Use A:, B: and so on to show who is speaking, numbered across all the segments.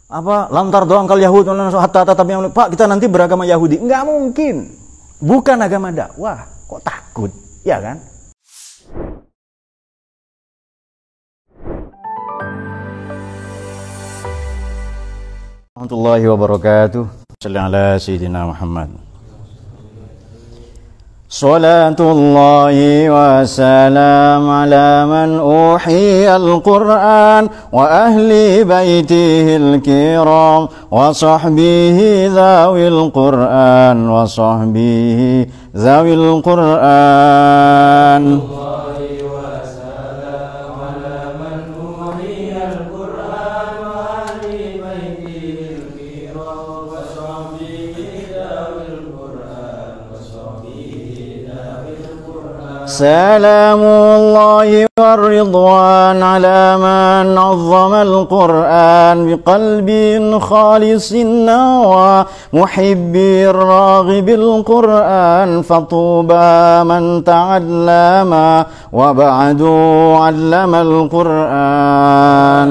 A: Apa lantar doang kal Yahud hatta tapi Pak kita nanti beragama Yahudi. Nggak mungkin. Bukan agama dakwah. Kok takut? Ya kan? Warahmatullahi wabarakatuh. Sallallahu ala sayyidina Muhammad. Salatullahi wa salam ala man uhiya al-Qur'an wa ahli baitihil kiram wa sahbihi dhawil Qur'an wa sahbihi dhawil Qur'an. سلام الله والرضوان على من عظم القرآن بقلب خالص نوى محب الراغب القرآن فطوبى من تعلم وبعد علم القرآن.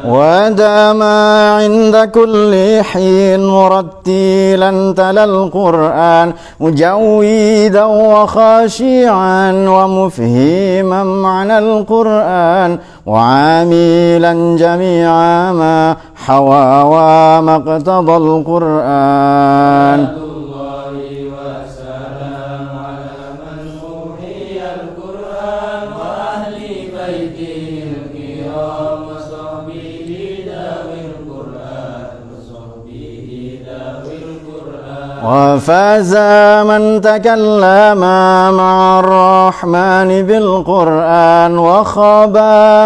A: ودام عند كل حين مرتلا تلا القرآن مجودا وخاشعا ومفهما معنى القرآن وعاملا جميع ما حوى وما اقتضى القرآن. وفاز من تكلم مع الرحمن بالقرآن وخاب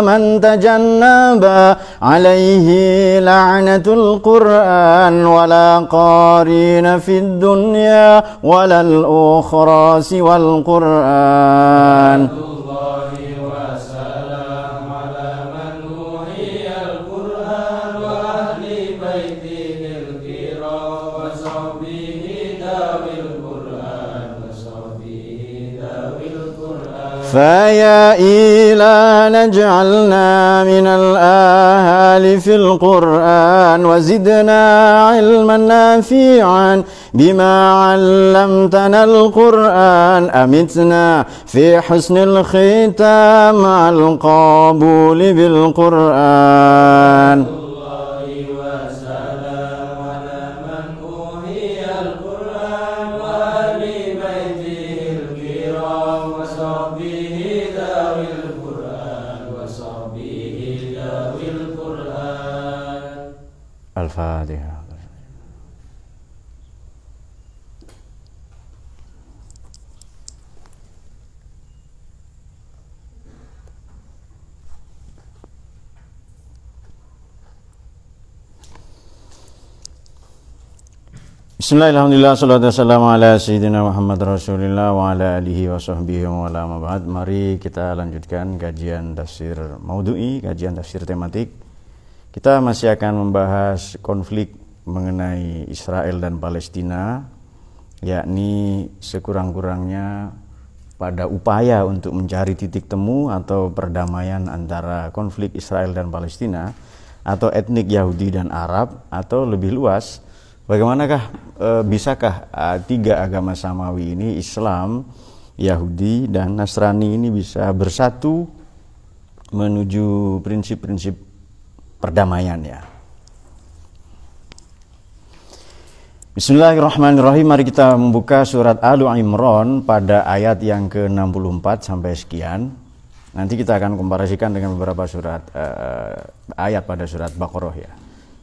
A: من تجنب عليه لعنة القرآن ولا قارين في الدنيا ولا الأخرى سوى القرآن. فيا إله نجعلنا من الآهال في القرآن وزدنا علما نافعا بما علمتنا القرآن أمتنا في حسن الختام مع القبول بالقرآن. Al-Fatihah. Bismillahirrahmanirrahim. Salatu wassalamu ala sayyidina Muhammad Rasulillah wa ala alihi wa sahbihi wa ala mab'ad. Mari kita lanjutkan kajian tafsir maudhu'i, kajian tafsir tematik. Kita masih akan membahas konflik mengenai Israel dan Palestina, yakni sekurang-kurangnya pada upaya untuk mencari titik temu atau perdamaian antara konflik Israel dan Palestina, atau etnik Yahudi dan Arab, atau lebih luas, bagaimanakah bisakah tiga agama samawi ini, Islam, Yahudi, dan Nasrani ini bisa bersatu menuju prinsip-prinsip perdamaian ya. Bismillahirrahmanirrahim. Mari kita membuka surat Al-Imran pada ayat yang ke-64 sampai sekian. Nanti kita akan komparasikan dengan beberapa surat ayat pada surat Baqarah ya.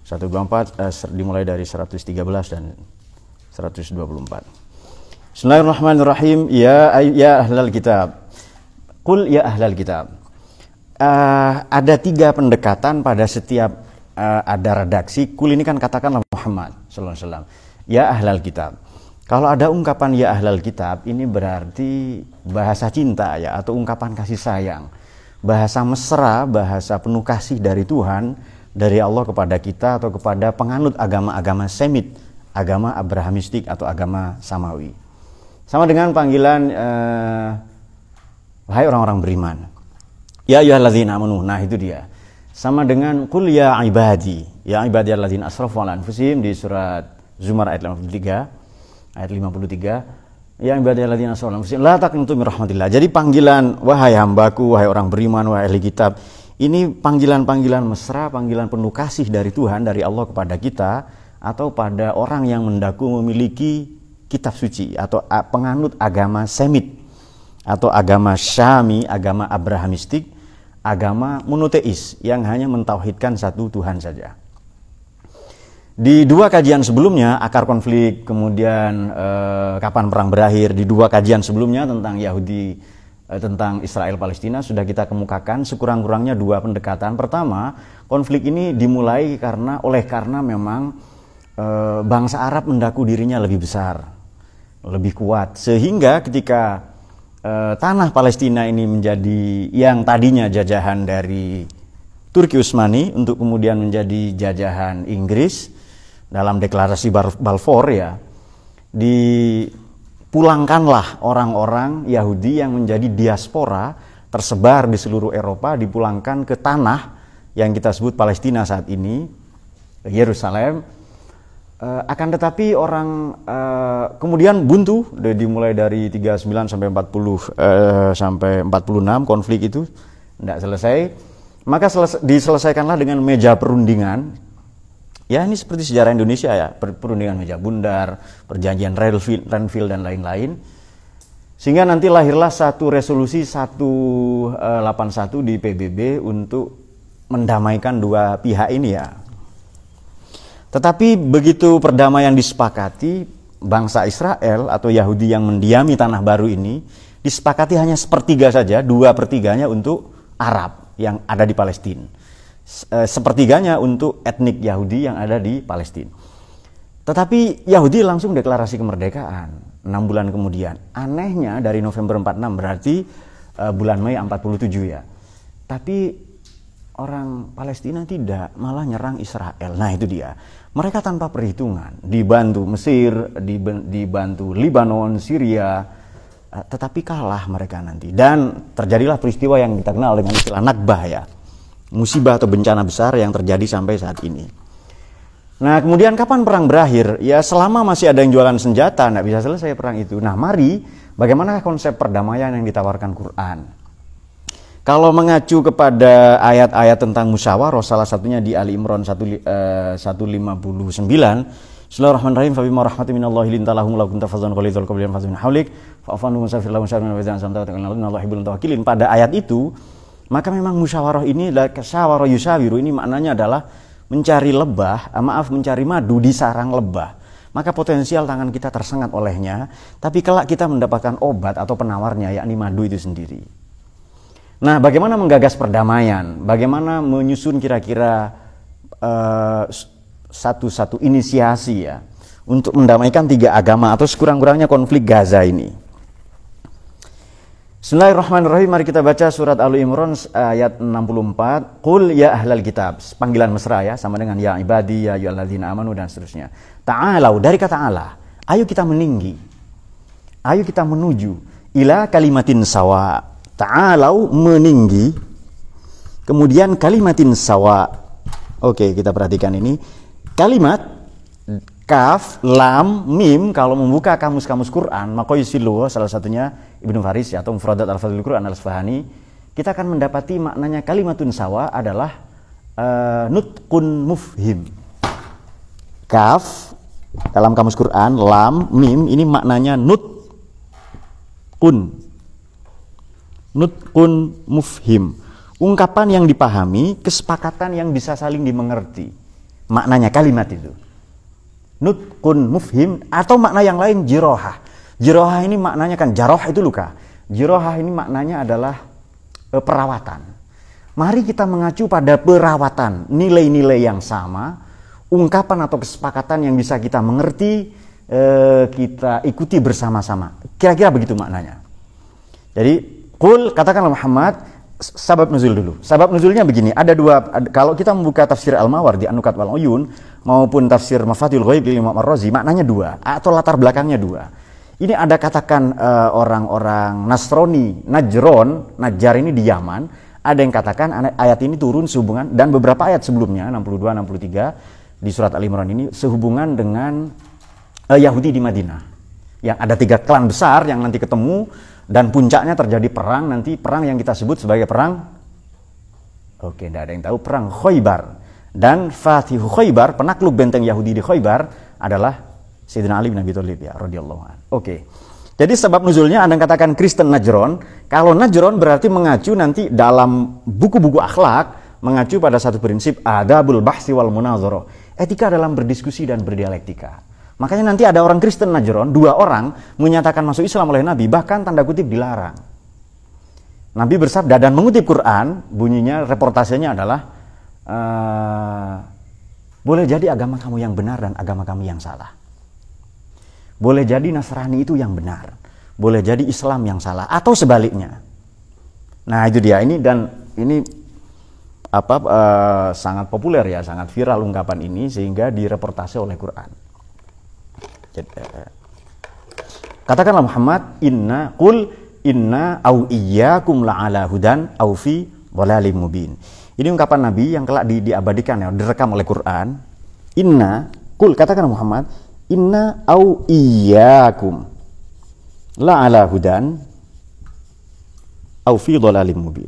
A: 124 dimulai dari 113 dan 124. Bismillahirrahmanirrahim. Ya ahlal kitab. Qul ya ahlal kitab. Ada tiga pendekatan pada setiap ada redaksi. Kul ini kan katakanlah Muhammad sallallahu alaihi wasallam. Ya ahlal kitab. Kalau ada ungkapan ya ahlal kitab, ini berarti bahasa cinta ya, atau ungkapan kasih sayang. Bahasa mesra, bahasa penuh kasih dari Tuhan dari Allah kepada kita atau kepada penganut agama-agama Semit, agama Abrahamistik atau agama Samawi. Sama dengan panggilan wahai orang-orang beriman. Ya ayyuhalladzina amanu. Nah, itu dia. Sama dengan qul ya ibadiyalladzina asrafu ala anfusihim di surat Zumar ayat 53. Ayat 53. Ya ibadiyalladzina asrafu ala anfusihim la taqnatu min rahmatillah. Jadi panggilan wahai hambaku, wahai orang beriman, wahai ahli kitab. Ini panggilan-panggilan mesra, panggilan penuh kasih dari Tuhan, dari Allah kepada kita atau pada orang yang mendaku memiliki kitab suci atau penganut agama Semit atau agama Syami, agama Abrahamistik, agama monoteis yang hanya mentauhidkan satu Tuhan saja. Di dua kajian sebelumnya, akar konflik, kemudian kapan perang berakhir, di dua kajian sebelumnya tentang Yahudi, tentang Israel Palestina sudah kita kemukakan sekurang-kurangnya dua pendekatan. Pertama, konflik ini dimulai karena memang bangsa Arab mendaku dirinya lebih besar, lebih kuat, sehingga ketika tanah Palestina ini menjadi yang tadinya jajahan dari Turki Utsmani untuk kemudian menjadi jajahan Inggris dalam deklarasi Balfour ya, dipulangkanlah orang-orang Yahudi yang menjadi diaspora tersebar di seluruh Eropa, dipulangkan ke tanah yang kita sebut Palestina saat ini, Yerusalem. Akan tetapi orang kemudian buntu dimulai dari 39 sampai 40 sampai 46 konflik itu tidak selesai, maka diselesaikanlah dengan meja perundingan. Ya, ini seperti sejarah Indonesia ya, perundingan meja bundar, perjanjian Renville dan lain-lain. Sehingga nanti lahirlah satu resolusi 181 di PBB untuk mendamaikan dua pihak ini ya. Tetapi begitu perdamaian disepakati, bangsa Israel atau Yahudi yang mendiami tanah baru ini disepakati hanya sepertiga saja, 2/3 untuk Arab yang ada di Palestina, sepertiganya untuk etnik Yahudi yang ada di Palestina. Tetapi Yahudi langsung deklarasi kemerdekaan 6 bulan kemudian. Anehnya dari November 46 berarti bulan Mei 47 ya. Tapi orang Palestina tidak, malah nyerang Israel. Nah, itu dia. Mereka tanpa perhitungan, dibantu Mesir, dibantu Libanon, Syria, tetapi kalah mereka nanti. Dan terjadilah peristiwa yang kita kenal dengan istilah Nakbah ya, musibah atau bencana besar yang terjadi sampai saat ini. Nah, kemudian kapan perang berakhir? Ya, selama masih ada yang jualan senjata, tidak bisa selesai perang itu. Nah, mari, bagaimana konsep perdamaian yang ditawarkan Quran? Kalau mengacu kepada ayat-ayat tentang musyawarah, salah satunya di Ali Imran 159, Bismillahirrahmanirrahim, fa bima rahmatin minallahi lintalahum law kunta fazzan ghalidhal qalbi fazun min hawlik fa'fu anhum wasafir lahum syarran wa jazaan samta wa ta'ala hibbul tawakkilin. Pada ayat itu, maka memang musyawarah ini adalah syawarah yusyawiru, ini maknanya adalah mencari mencari madu di sarang lebah. Maka potensial tangan kita tersengat olehnya, tapi kelak kita mendapatkan obat atau penawarnya, yakni madu itu sendiri. Nah, bagaimana menggagas perdamaian? Bagaimana menyusun kira-kira satu inisiasi ya untuk mendamaikan tiga agama atau sekurang-kurangnya konflik Gaza ini? Bismillahirrahmanirrahim. Mari kita baca surat Al-Imran ayat 64. Qul ya ahlal kitab. Panggilan mesra ya, sama dengan ya ibadi, ya ayyuhalladzina amanu dan seterusnya. Ta'alau, dari kata Allah. Ayo kita meninggi. Ayo kita menuju ila kalimatin sawa. Ta'alau, meninggi. Kemudian kalimatin sawa. Oke, kita perhatikan ini. Kalimat kaf, lam, mim, kalau membuka kamus-kamus Quran, Maqayisilu, salah satunya Ibnu Faris atau Mufradat Al-Fadhil Quran Al-Asfahani, kita akan mendapati maknanya kalimatun sawa adalah nutqun mufhim. Kaf dalam kamus Quran, lam, mim, ini maknanya nutqun mufhim. Ungkapan yang dipahami, kesepakatan yang bisa saling dimengerti. Maknanya kalimat itu. Nutqun mufhim, atau makna yang lain jirohah. Jirohah ini maknanya kan jaroh itu luka. Jirohah ini maknanya adalah perawatan. Mari kita mengacu pada perawatan, nilai-nilai yang sama, ungkapan atau kesepakatan yang bisa kita mengerti, kita ikuti bersama-sama. Kira-kira begitu maknanya. Jadi, qul, katakanlah Muhammad, sabab nuzul dulu. Sabab nuzulnya begini, ada dua, kalau kita membuka tafsir Al-Mawardi, An-Nukat wal Uyun, maupun tafsir Mafatihul Ghaib Imam Ar-Razi, maknanya dua, atau latar belakangnya dua. Ini ada katakan orang-orang Nasrani, Najron, Najjar ini di Yaman, ada yang katakan ayat ini turun sehubungan, dan beberapa ayat sebelumnya, 62, 63, di surat Al-Imran ini, sehubungan dengan Yahudi di Madinah. Yang ada 3 klan besar yang nanti ketemu, dan puncaknya terjadi perang, nanti perang yang kita sebut sebagai perang, tidak ada yang tahu, perang Khaybar. Dan Fatihu Khaybar, penakluk benteng Yahudi di Khaybar adalah Sayyidina Ali bin Abi Thalib ya, radhiyallahu anhu. Jadi sebab nuzulnya ada yang katakan Kristen Najron. Kalau Najron berarti mengacu nanti dalam buku-buku akhlak, mengacu pada satu prinsip adabul bahsi wal munazarah, etika dalam berdiskusi dan berdialektika. Makanya nanti ada orang Kristen Najron, 2 orang menyatakan masuk Islam oleh Nabi, bahkan tanda kutip dilarang. Nabi bersabda dan mengutip Quran, bunyinya reportasenya adalah boleh jadi agama kamu yang benar dan agama kami yang salah. Boleh jadi Nasrani itu yang benar, boleh jadi Islam yang salah, atau sebaliknya. Nah itu dia, ini sangat populer ya, sangat viral ungkapan ini sehingga direportase oleh Quran. Katakanlah Muhammad, qul inna au iyyakum la'ala hudan au fi dhalalim mubin. Ini ungkapan Nabi yang kelak diabadikan ya, direkam oleh Quran. Qul, katakan Muhammad, inna au iyyakum la'ala hudan au fi dhalalim mubin.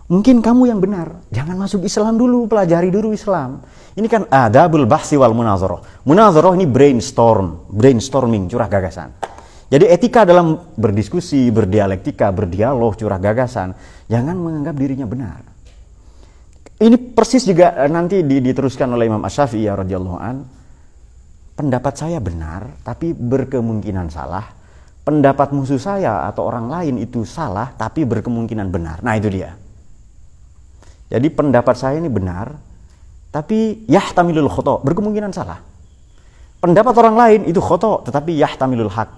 A: Mungkin kamu yang benar, jangan masuk Islam dulu, pelajari dulu Islam. Ini kan adabul bahsi wal munazarah. Munazarah ini brainstorming, curah gagasan. Jadi etika dalam berdiskusi, berdialektika, berdialog, curah gagasan, jangan menganggap dirinya benar. Ini persis juga nanti diteruskan oleh Imam Asy-Syafi'i radhiyallahu an. Pendapat saya benar, tapi berkemungkinan salah. Pendapat musuh saya atau orang lain itu salah, tapi berkemungkinan benar. Nah itu dia. Jadi pendapat saya ini benar, tapi yahtamilul khoto, berkemungkinan salah. Pendapat orang lain itu khoto, tetapi yahtamilul haq,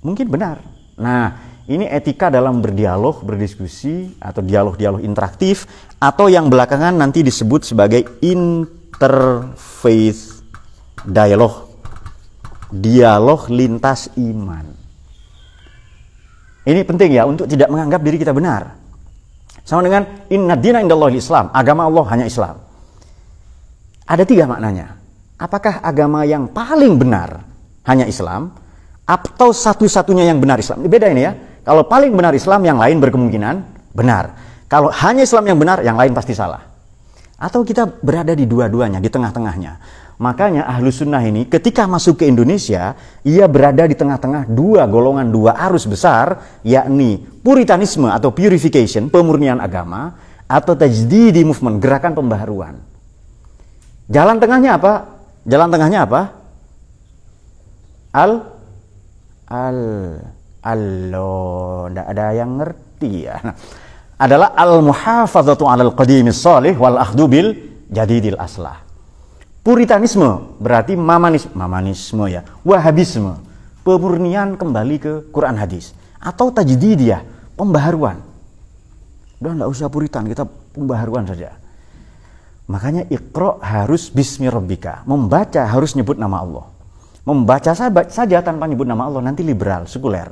A: mungkin benar. Nah, ini etika dalam berdialog, berdiskusi, atau dialog-dialog interaktif, atau yang belakangan nanti disebut sebagai interfaith dialog lintas iman. Ini penting ya, untuk tidak menganggap diri kita benar. Sama dengan inna dina indallahil Islam, agama Allah hanya Islam. Ada 3 maknanya. Apakah agama yang paling benar hanya Islam, atau satu-satunya yang benar Islam? Ini beda ini ya. Kalau paling benar Islam, yang lain berkemungkinan benar. Kalau hanya Islam yang benar, yang lain pasti salah. Atau kita berada di dua-duanya, di tengah-tengahnya. Makanya Ahlus Sunnah ini ketika masuk ke Indonesia, ia berada di tengah-tengah 2 golongan, 2 arus besar, yakni Puritanisme atau purification, pemurnian agama, atau Tajdidi movement, gerakan pembaharuan. Jalan tengahnya apa? Jalan tengahnya apa? Tidak ada yang ngerti ya. Adalah al-muhafadzatu 'alal qadimis shalih wal akhdhu bil jadidil aslah. Puritanisme berarti mamanisme ya, Wahabisme, pemurnian kembali ke Quran hadis, atau tajdidiyah, pembaharuan. Udah enggak usah puritan, kita pembaharuan saja. Makanya Iqra harus bismi rabbika, membaca harus nyebut nama Allah. Membaca saja tanpa nyebut nama Allah nanti liberal, sekuler.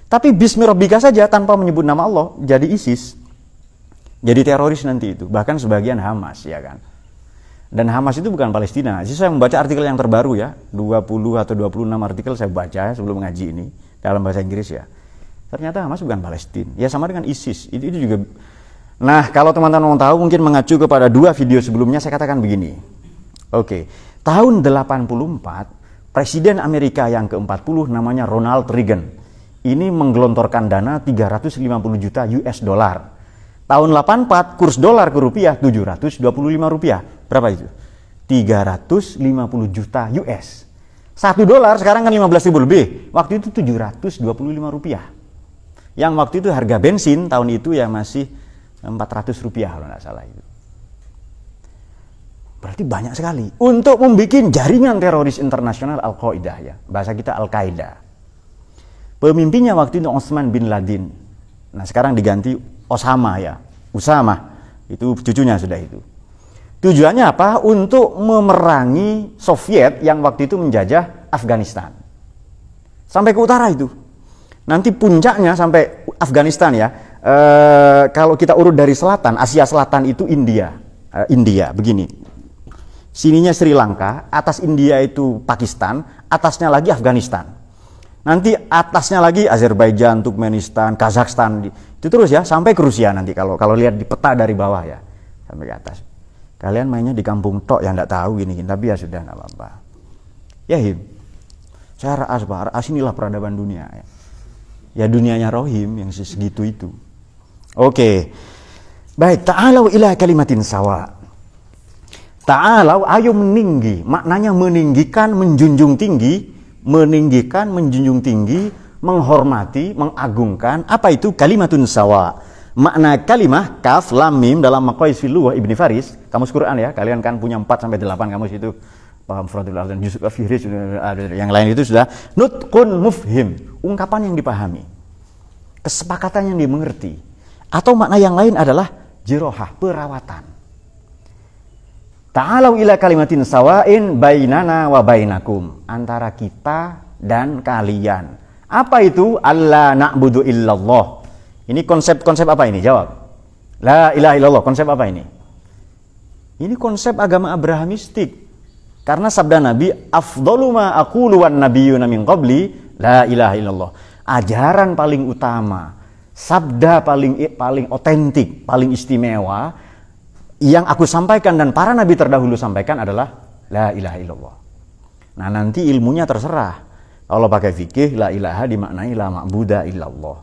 A: Tapi bismi rabbika saja tanpa menyebut nama Allah jadi ISIS. Jadi teroris nanti itu, bahkan sebagian Hamas ya kan. Dan Hamas itu bukan Palestina. Jadi saya membaca artikel yang terbaru ya, 20 atau 26 artikel saya baca sebelum ngaji ini dalam bahasa Inggris ya. Ternyata Hamas bukan Palestina. Ya sama dengan ISIS. Itu juga. Nah, kalau teman-teman mau tahu mungkin mengacu kepada 2 video sebelumnya saya katakan begini. Oke. Tahun 84, Presiden Amerika yang ke-40 namanya Ronald Reagan. Ini menggelontorkan dana 350 juta US dollar. Tahun 84 kurs dolar ke rupiah 725 rupiah. Berapa itu? 350 juta US. 1 dolar sekarang kan 15.000 lebih. Waktu itu 725 rupiah. Yang waktu itu harga bensin tahun itu ya masih 400 rupiah kalau nggak salah itu. Berarti banyak sekali. Untuk membuat jaringan teroris internasional Al-Qaeda ya. Bahasa kita Al-Qaeda. Pemimpinnya waktu itu Osman bin Laden. Nah sekarang diganti Osama ya. Usama. Itu cucunya sudah itu. Tujuannya apa? Untuk memerangi Soviet yang waktu itu menjajah Afghanistan. Sampai ke utara itu. Nanti puncaknya sampai Afghanistan ya. Kalau kita urut dari selatan, Asia Selatan itu India. India begini. Sininya Sri Lanka, atas India itu Pakistan, atasnya lagi Afghanistan. Nanti atasnya lagi Azerbaijan, Turkmenistan, Kazakhstan, itu terus ya sampai ke Rusia nanti kalau lihat di peta dari bawah ya sampai ke atas. Kalian mainnya di kampung tok yang enggak tahu gini, tapi ya sudah enggak apa-apa. Ya Him, saya Ras inilah peradaban dunia ya. Ya dunianya Rohim yang segitu itu. Oke, baik. Ta'alau ila kalimatin sawa. Ta'alau, ayo meninggi. Maknanya meninggikan, menjunjung tinggi. Meninggikan, menjunjung tinggi, menghormati, mengagungkan. Apa itu kalimatun sawa? Makna kalimah kaf lam mim dalam Maqais fil Lughah Ibnu Faris, kamus Quran ya. Kalian kan punya 4 sampai 8 kamus itu. Paham Fradul dan Yusuf Fihris, yang lain itu sudah nutqun mufhim, ungkapan yang dipahami. Kesepakatan yang dimengerti. Atau makna yang lain adalah jirohah, perawatan. Ta'alau ila kalimatin sawa'in bainana wa bainakum, antara kita dan kalian. Apa itu? Alla na'budu illallah. Ini konsep apa ini? Jawab. La ilaha illallah, konsep apa ini? Ini konsep agama Abrahamistik. Karena sabda Nabi, afdalu ma aqulu wan nabiyyuna min qabli la ilaha illallah. Ajaran paling utama, sabda paling otentik, paling istimewa yang aku sampaikan dan para nabi terdahulu sampaikan adalah la ilaha illallah. Nah nanti ilmunya terserah. Kalau pakai fikih, la ilaha dimaknai la ma'buda illallah.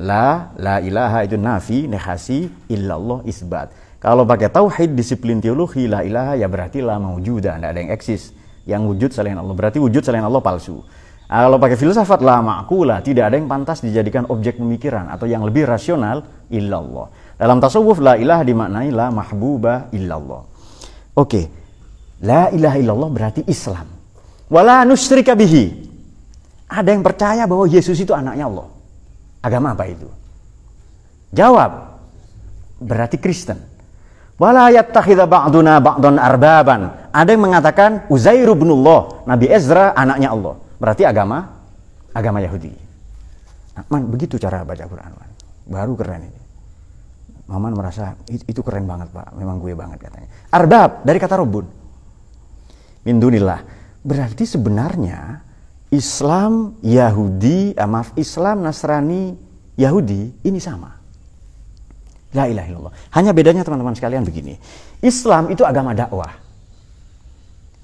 A: La ilaha itu nafi, negasi, illallah isbat. Kalau pakai tauhid, disiplin teologi, la ilaha ya berarti la maujuda, tidak ada yang eksis. Yang wujud selain Allah, berarti wujud selain Allah palsu. Kalau pakai filsafat, la ma'kula, tidak ada yang pantas dijadikan objek pemikiran atau yang lebih rasional, illallah. Dalam tasawuf, la ilaha dimaknai la mahbuba illallah. Oke, la ilaha illallah berarti Islam. Wala nusyrika bihi. Ada yang percaya bahwa Yesus itu anaknya Allah. Agama apa itu? Jawab, berarti Kristen. Wala yattakhidha ba'duna ba'dan arbaban. Ada yang mengatakan Uzair ibnullah, Nabi Ezra anaknya Allah. Berarti agama Yahudi. Nah, begitu cara baca Quran. Baru keren ini. Maman merasa itu keren banget Pak, memang gue banget katanya. Arbab dari kata robun. Min dunillah. Berarti sebenarnya Islam, Islam, Nasrani, Yahudi ini sama. La ilaha illallah. Hanya bedanya teman-teman sekalian begini. Islam itu agama dakwah.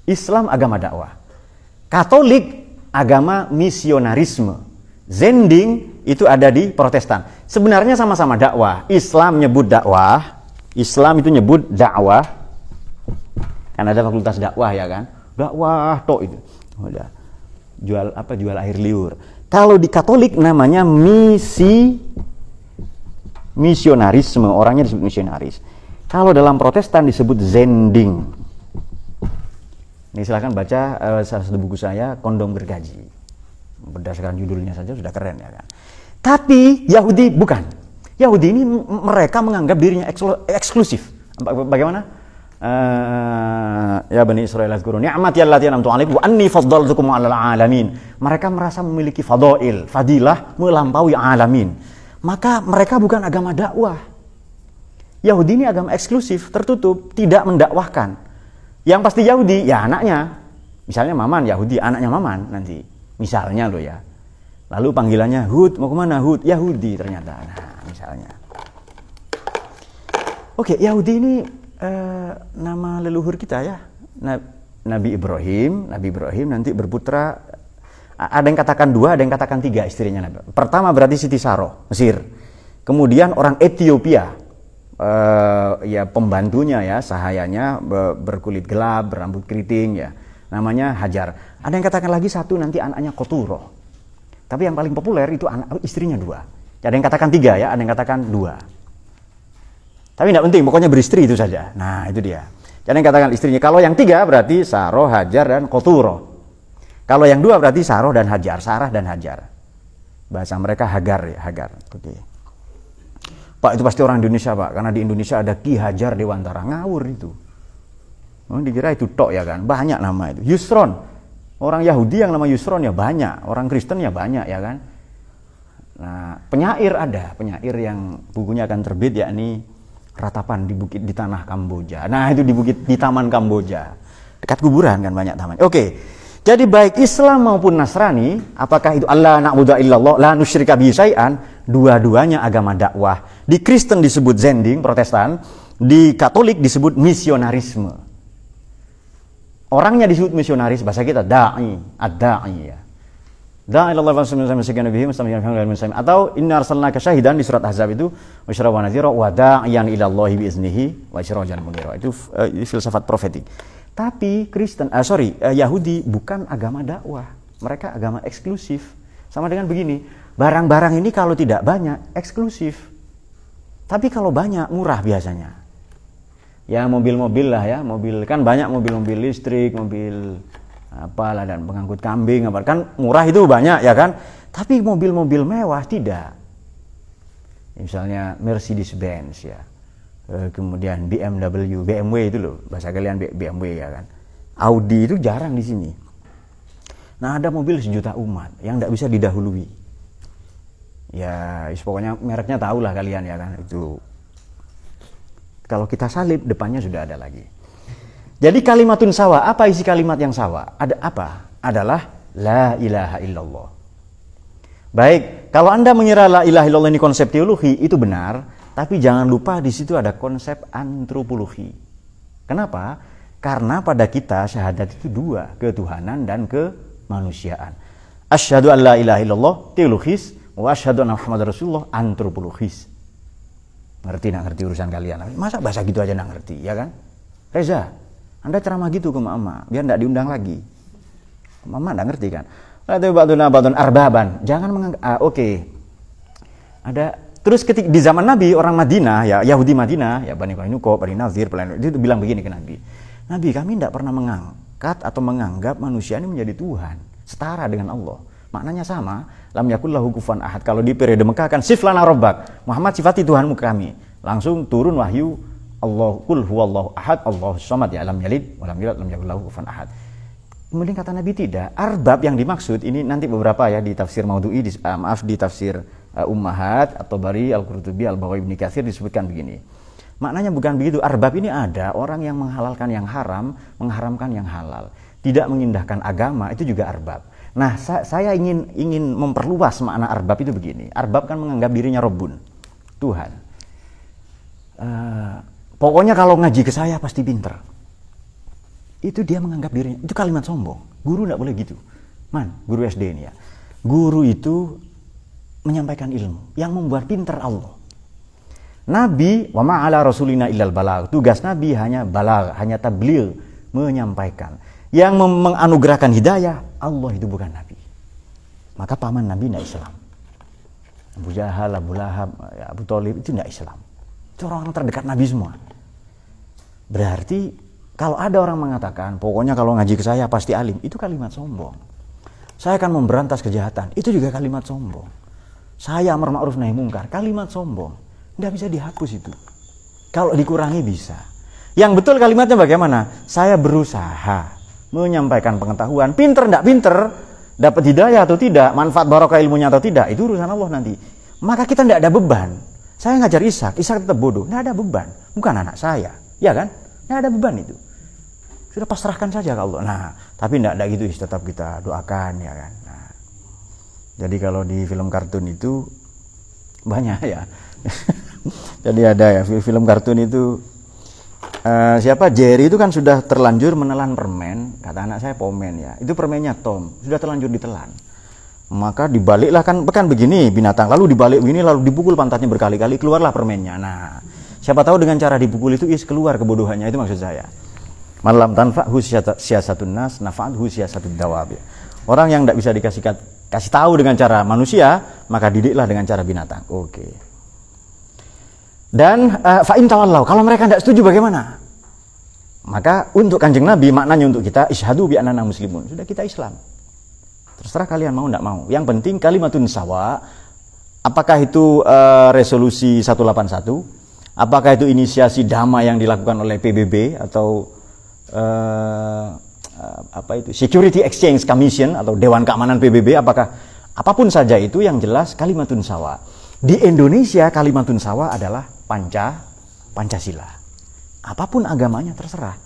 A: Islam agama dakwah. Katolik agama misionarisme. Zending itu ada di Protestan. Sebenarnya sama-sama dakwah. Islam nyebut dakwah. Islam itu nyebut dakwah. Kan ada fakultas dakwah ya kan? Dakwah tok itu. Udah. Jual air liur. Kalau di Katolik namanya misionarisme, orangnya disebut misionaris. Kalau dalam Protestan disebut zending. Ini silahkan baca salah satu buku saya, Kondom Gergaji. Berdasarkan judulnya saja sudah keren ya kan. Tapi Yahudi bukan. Yahudi ini mereka menganggap dirinya eksklusif. Bagaimana? Ya Bani Israil azkuru ni'mati allati an'amtu 'alaikum wa anni faddaltukum 'alal 'alamin. Mereka merasa memiliki fadilah melampaui alamin. Maka mereka bukan agama dakwah. Yahudi ini agama eksklusif, tertutup, tidak mendakwahkan. Yang pasti Yahudi ya anaknya. Misalnya Maman Yahudi, anaknya Maman nanti. Misalnya loh ya. Lalu panggilannya Hud, mau kemana Hud? Yahudi ternyata. Nah, misalnya. Oke, Yahudi ini nama leluhur kita ya. Nabi Ibrahim nanti berputra. Ada yang katakan 2, ada yang katakan 3 istrinya Nabi. Pertama berarti Siti Saroh, Mesir. Kemudian orang Ethiopia, ya pembantunya ya, sahayanya berkulit gelap, berambut keriting ya. Namanya Hajar. Ada yang katakan lagi 1 nanti anaknya Qoturo. Tapi yang paling populer itu istrinya 2. Ada yang katakan 3 ya, ada yang katakan 2. Tapi tidak penting, pokoknya beristri itu saja. Nah itu dia. Ada yang katakan istrinya. Kalau yang 3 berarti Saroh, Hajar, dan Qoturo. Kalau yang 2 berarti Saroh dan Hajar, Sarah dan Hajar. Bahasa mereka Hagar ya, Hagar. Oke. Pak, itu pasti orang Indonesia, Pak, karena di Indonesia ada Ki Hajar Dewantara. Ngawur itu. Oh, dikira itu tok ya kan? Banyak nama itu. Yusron. Orang Yahudi yang nama Yusron ya banyak, orang Kristen ya banyak ya kan? Nah, penyair ada, penyair yang bukunya akan terbit yakni Ratapan di Bukit di Tanah Kamboja. Nah, itu di Taman Kamboja. Dekat kuburan kan banyak taman. Oke. Jadi baik Islam maupun Nasrani, apakah itu Allah na'budu illallah la nusyrika bihi syai'an, dua-duanya agama dakwah. Di Kristen disebut Zending, Protestan, di Katolik disebut misionarisme. Orangnya disebut misionaris, bahasa kita da'i, ad-da'i ya. Da'i ilallah wa sallallahu atau inna arsalnaka syahidan di surat Ahzab itu wasyara wa nadhira wa da'iyan ilallahi bi iznihi wa sirajan munira. Itu filsafat profetik. Tapi Kristen, Yahudi bukan agama dakwah. Mereka agama eksklusif. Sama dengan begini, barang-barang ini kalau tidak banyak eksklusif. Tapi kalau banyak murah biasanya. Ya mobil-mobil lah ya, mobil kan banyak mobil-mobil listrik, mobil apalah dan pengangkut kambing apa kan murah itu banyak ya kan, tapi mobil-mobil mewah tidak. Misalnya Mercedes-Benz ya, kemudian BMW itu loh bahasa kalian BMW ya kan, Audi itu jarang di sini. Nah ada mobil sejuta umat yang tidak bisa didahului. Ya pokoknya mereknya tahu lah kalian ya kan, itu kalau kita salib depannya sudah ada lagi. Jadi kalimatun sawa, apa isi kalimat yang sawa? Ada apa? Adalah la ilaha illallah. Baik, kalau Anda mengira la ilaha illallah ini konsep teologi, itu benar, tapi jangan lupa di situ ada konsep antropologi. Kenapa? Karena pada kita syahadat itu dua, ketuhanan dan kemanusiaan. Asyhadu an la ilaha illallah teologis, wa asyhadu anna Muhammadar Rasulullah antropologis. Ngerti nggak ngerti urusan kalian? Masa bahasa gitu aja nggak ngerti, ya kan? Reza, Anda ceramah gitu ke mama, biar nggak diundang lagi. Mama nggak ngerti kan? Batun arbaban, jangan menganggap. Oke. Ada terus ketika di zaman Nabi orang Madinah ya Yahudi Madinah ya Bani Qainuqa, Bani Nazir, itu bilang begini ke Nabi. Nabi, kami tidak pernah mengangkat atau menganggap manusia ini menjadi Tuhan, setara dengan Allah. Maknanya sama, lam yakul lahu kufuwan ahad. Kalau di periode Mekah kan sif lana rabbak, Muhammad sifati Tuhanmu kami. Langsung turun wahyu Allah qul huwallahu ahad, Allahus samad ya lam yalid wa lam yulad lam yakul lahu kufuwan ahad. Kemudian kata Nabi tidak, arbab yang dimaksud ini nanti beberapa ya di tafsir Maudhu'i di tafsir Ummahat atau Bari Al-Qurtubi Al-Baghawi Ibnu Katsir disebutkan begini. Maknanya bukan begitu, arbab ini ada orang yang menghalalkan yang haram, mengharamkan yang halal. Tidak mengindahkan agama, itu juga arbab. Nah, saya ingin memperluas makna arbab itu begini. Arbab kan menganggap dirinya Rabbun, Tuhan. Pokoknya kalau ngaji ke saya pasti pinter. Itu dia menganggap dirinya, itu kalimat sombong. Guru tidak boleh gitu. Guru SD ini ya. Guru itu menyampaikan ilmu. Yang membuat pinter Allah. Nabi, wa ma'ala rasulina illal balagh. Tugas Nabi hanya balagh, hanya tabligh, menyampaikan. Yang menganugerahkan hidayah, Allah itu bukan Nabi. Maka paman Nabi tidak Islam. Abu Jahal, Abu Lahab, Abu Thalib itu tidak Islam. Itu orang-orang terdekat Nabi semua. Berarti kalau ada orang mengatakan, pokoknya kalau ngaji ke saya pasti alim, itu kalimat sombong. Saya akan memberantas kejahatan, itu juga kalimat sombong. Saya amar ma'ruf nahi mungkar, kalimat sombong. Tidak bisa dihapus itu. Kalau dikurangi bisa. Yang betul kalimatnya bagaimana? Saya berusaha menyampaikan pengetahuan, pinter tidak pinter, dapat hidayah atau tidak, manfaat barokah ilmunya atau tidak, itu urusan Allah nanti. Maka kita tidak ada beban. Saya ngajar Ishak tetap bodoh, tidak ada beban. Bukan anak saya, ya kan? Tidak ada beban itu. Sudah pasrahkan saja ke Allah. Nah, tapi tidak ada gitu, tetap kita doakan, ya kan? Nah, jadi kalau di film kartun itu banyak ya. Jadi ada ya film kartun itu. Siapa Jerry itu kan sudah terlanjur menelan permen, kata anak saya pomen ya, itu permennya Tom sudah terlanjur ditelan, maka dibaliklah kan begini binatang, lalu dibalik begini lalu dipukul pantatnya berkali-kali, keluarlah permennya. Nah siapa tahu dengan cara dipukul itu keluar kebodohannya, itu maksud saya. Malam tanfa'hu siyasatun nas nafa'hu siyasatud dawab. Orang yang tidak bisa kasih tahu dengan cara manusia, maka didiklah dengan cara binatang. Oke. Dan fa'in tawallau, kalau mereka tidak setuju bagaimana? Maka untuk Kanjeng Nabi maknanya untuk kita isyhadu bi annana muslimun. Sudah kita Islam. Terserah kalian mau enggak mau. Yang penting kalimatun sawa. Apakah itu resolusi 181? Apakah itu inisiasi damai yang dilakukan oleh PBB atau Security Exchange Commission atau Dewan Keamanan PBB? Apakah apapun saja itu, yang jelas kalimatun sawa. Di Indonesia kalimatun sawa adalah Pancasila. Apapun agamanya terserah.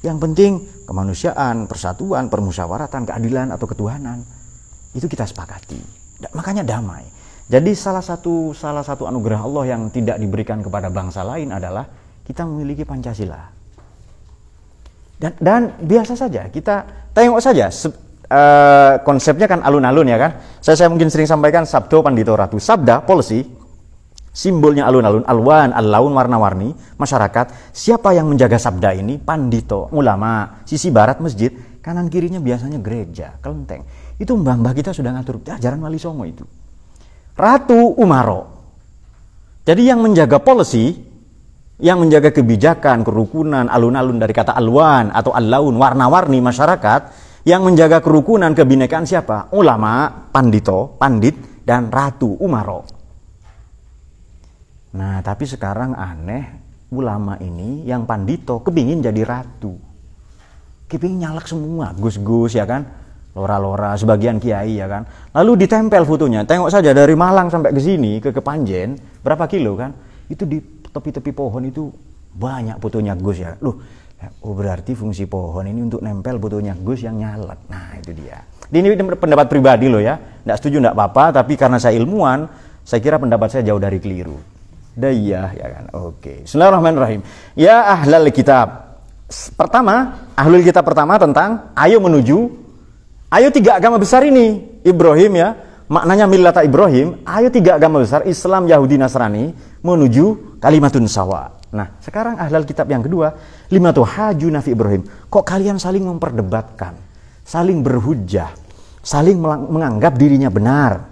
A: Yang penting kemanusiaan, persatuan, permusyawaratan, keadilan atau ketuhanan itu kita sepakati. Makanya damai. Jadi salah satu anugerah Allah yang tidak diberikan kepada bangsa lain adalah kita memiliki Pancasila. Dan biasa saja kita tengok saja konsepnya kan alun-alun ya kan. Saya mungkin sering sampaikan sabdo pandito ratu. Sabda policy simbolnya alun-alun, alwan, al-laun, warna-warni, masyarakat. Siapa yang menjaga sabda ini? Pandito, ulama. Sisi barat masjid, kanan kirinya biasanya gereja, kelenteng. Itu mbah-mbah kita sudah ngatur, ajaran Wali Songo itu. Ratu Umaro. Jadi yang menjaga policy, yang menjaga kebijakan, kerukunan, alun-alun dari kata alwan atau al-laun, warna-warni masyarakat, yang menjaga kerukunan, kebinekaan siapa? Ulama, pandito, pandit, dan Ratu Umaro. Nah, tapi sekarang aneh, ulama ini yang pandito kepingin jadi ratu. Kepingin nyalak semua, gus-gus ya kan, lora-lora, sebagian kiai ya kan. Lalu ditempel fotonya, tengok saja dari Malang sampai ke sini, ke Kepanjen, berapa kilo kan? Itu di tepi-tepi pohon itu banyak fotonya Gus ya. Loh, oh berarti fungsi pohon ini untuk nempel fotonya Gus yang nyalak. Nah, itu dia. Ini pendapat pribadi loh ya. Nggak setuju nggak apa-apa, tapi karena saya ilmuwan, saya kira pendapat saya jauh dari keliru. Dayah ya kan. Oke. Bismillahirrahmanirrahim. Ya ahlal kitab. Pertama, ahlul kitab pertama tentang ayo tiga agama besar ini. Ibrahim ya, maknanya millata Ibrahim, ayo tiga agama besar, Islam, Yahudi, Nasrani menuju kalimatun sawa. Nah, sekarang ahlul kitab yang kedua, limatu haju nafi Ibrahim. Kok kalian saling memperdebatkan, saling berhujjah, saling menganggap dirinya benar?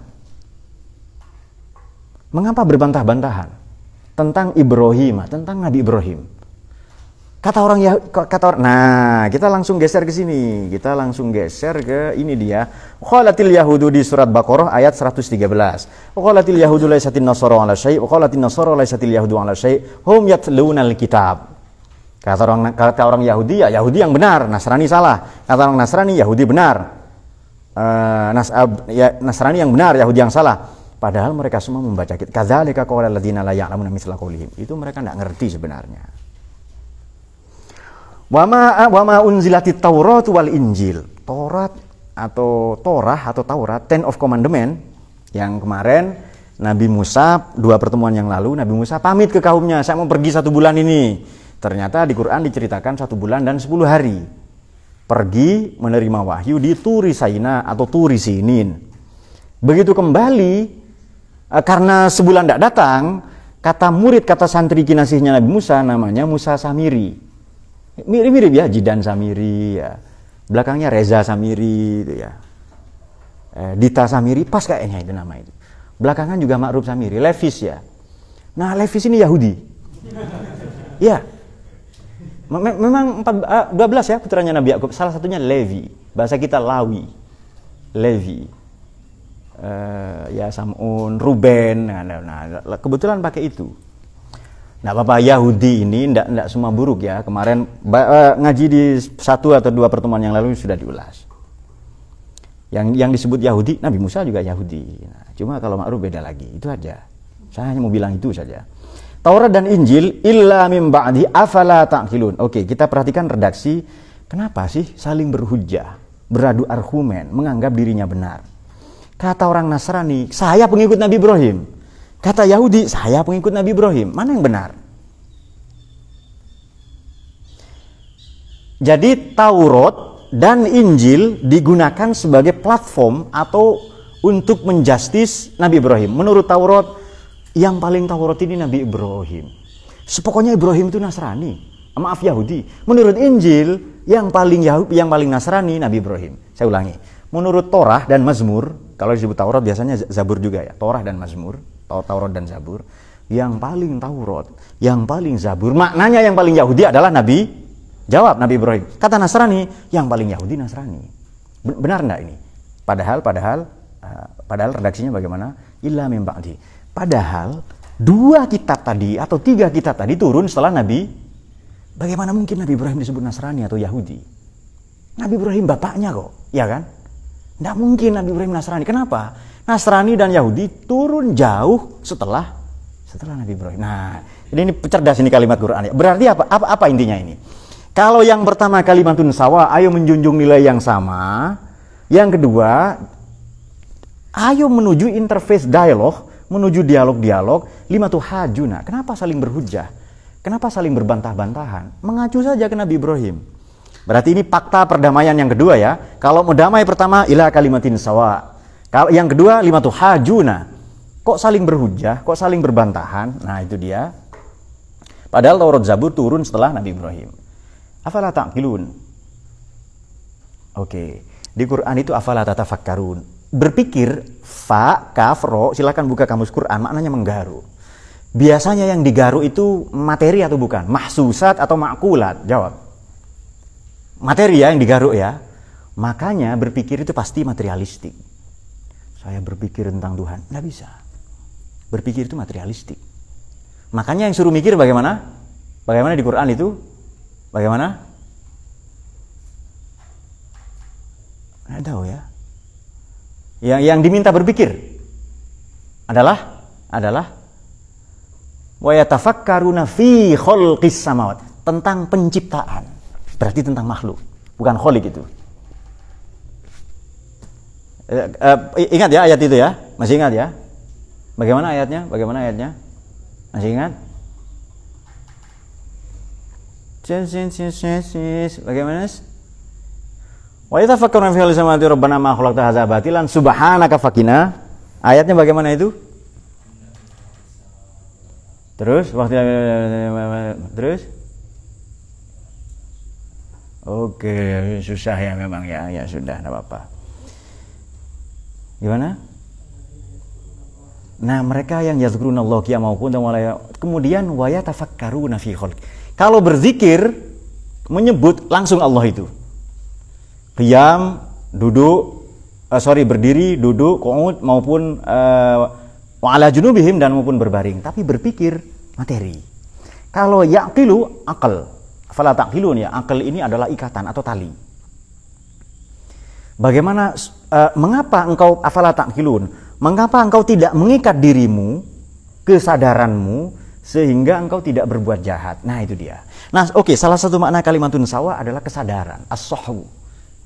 A: Mengapa berbantah-bantahan tentang Ibrahim, tentang Nabi Ibrahim? Nah, kita langsung geser ke sini. Kita langsung geser ke ini dia. Qalatil yahudu di surat Baqarah ayat 113. Qalatil yahudu laisatin nasara ala syai' wa qalatin nasara laisatil yahudu ala syai' hum yatlunal kitab. Kata orang Yahudi, ya Yahudi yang benar, Nasrani salah. Kata orang Nasrani, Yahudi benar. Nasrani yang benar, Yahudi yang salah. Padahal mereka semua membaca kitab. Kadzalika qala alladziina la ya'lamuna mitsla qaulihim. Itu mereka enggak ngerti sebenarnya. Wa ma unzilatit Taurat wal Injil. Taurat atau Taurat, Ten of Commandment yang kemarin Nabi Musa, 2 pertemuan yang lalu Nabi Musa pamit ke kaumnya, saya mau pergi 1 bulan ini. Ternyata di Quran diceritakan 1 bulan dan 10 hari. Pergi menerima wahyu di Turi Saina atau Turi Sinin. Begitu kembali, karena sebulan tidak datang, kata santri kinasihnya Nabi Musa namanya Musa Samiri. Mirip-mirip ya, Jidan Samiri ya. Belakangnya Reza Samiri itu ya. Dita Samiri, pas kayaknya itu nama itu. Belakangan juga Ma'ruf Samiri, Levis ya. Nah, Levis ini Yahudi. Ya. Memang 12 ya putranya Nabi Yakub, salah satunya Levi. Bahasa kita Lawi. Levi. Ya Sam'un, Ruben. Nah, kebetulan pakai itu. Nah, Bapak Yahudi ini tidak semua buruk ya. Kemarin ngaji di 1 atau 2 pertemuan yang lalu sudah diulas. Yang disebut Yahudi, Nabi Musa juga Yahudi. Nah, cuma kalau Ma'ruf beda lagi. Itu aja. Saya hanya mau bilang itu saja. Taurat dan Injil illa mim ba'di afala ta'qilun. Oke, kita perhatikan redaksi. Kenapa sih saling berhujjah, beradu argumen, menganggap dirinya benar? Kata orang Nasrani, saya pengikut Nabi Ibrahim. Kata Yahudi, saya pengikut Nabi Ibrahim. Mana yang benar? Jadi Taurat dan Injil digunakan sebagai platform atau untuk menjustis Nabi Ibrahim. Menurut Taurat, yang paling Taurat ini Nabi Ibrahim. Sepokoknya Ibrahim itu Nasrani. Maaf, Yahudi. Menurut Injil, yang paling Nasrani Nabi Ibrahim. Saya ulangi. Menurut Torah dan Mazmur, kalau disebut Taurat biasanya Zabur juga ya. Torah dan Mazmur. Taurat dan Zabur, yang paling Taurat, yang paling Zabur, maknanya yang paling Yahudi adalah Nabi. Jawab Nabi Ibrahim. Kata Nasrani, yang paling Yahudi Nasrani. Benar enggak ini? Padahal redaksinya bagaimana? Illa min ba'di. Padahal 2 kitab tadi atau 3 kitab tadi turun setelah Nabi. Bagaimana mungkin Nabi Ibrahim disebut Nasrani atau Yahudi? Nabi Ibrahim bapaknya kok, ya kan? Tidak mungkin Nabi Ibrahim Nasrani. Kenapa? Nasrani dan Yahudi turun jauh setelah Nabi Ibrahim. Nah, ini cerdas ini kalimat Quran. Berarti apa intinya ini? Kalau yang pertama kalimatun sawa, ayo menjunjung nilai yang sama. Yang kedua, ayo menuju interface dialog, menuju dialog-dialog. Lima tuh hajuna. Kenapa saling berhujah? Kenapa saling berbantah-bantahan? Mengacu saja ke Nabi Ibrahim. Berarti ini fakta perdamaian yang kedua ya. Kalau mau damai pertama, ila kalimatin sawa. Kalau yang kedua, lima tuh hajuna. Kok saling berhujah? Kok saling berbantahan? Nah itu dia. Padahal Taurat Zabur turun setelah Nabi Ibrahim. Afala ta'qilun. Oke. Di Quran itu afala tatafakkarun. Berpikir, fa, kaf, ro, silakan buka kamus Quran, maknanya menggaru. Biasanya yang digaru itu materi atau bukan? Mahsusat atau ma'kulat? Jawab. Materi ya yang digaru ya. Makanya berpikir itu pasti materialistik. Saya berpikir tentang Tuhan, nggak bisa. Berpikir itu materialistik. Makanya yang suruh mikir bagaimana? Bagaimana di Quran itu? Bagaimana? Nggak tahu ya. Yang diminta berpikir adalah wa yatafakkaruna fi khalqis samawat, tentang penciptaan. Berarti tentang makhluk, bukan khaliq itu. Ingat ya ayat itu ya? Masih ingat ya? Bagaimana ayatnya? Masih ingat? Bagaimana? Wa yatafakkaruna fi khalqis samawati rabbana ma khalaqta hadza batilan subhanaka faqina. Ayatnya bagaimana itu? Terus Oke, susah ya memang ya. Ya sudah, enggak apa-apa. Gimana? Nah, mereka yang yazkurunallah qiyaman kemudian wa yatafakkaruna fi khalq. Kalau berzikir menyebut langsung Allah itu. Qiyam, duduk, berdiri, duduk, qu'ud maupun wa ala junubihim dan maupun berbaring, tapi berpikir materi. Kalau yaqilu akal, fala taqilun ya, akal ini adalah ikatan atau tali. Bagaimana mengapa engkau afala taqilun? Mengapa engkau tidak mengikat dirimu, kesadaranmu sehingga engkau tidak berbuat jahat? Nah, itu dia. Nah, oke, salah satu makna kalimatun sawa adalah kesadaran, as-sahwu.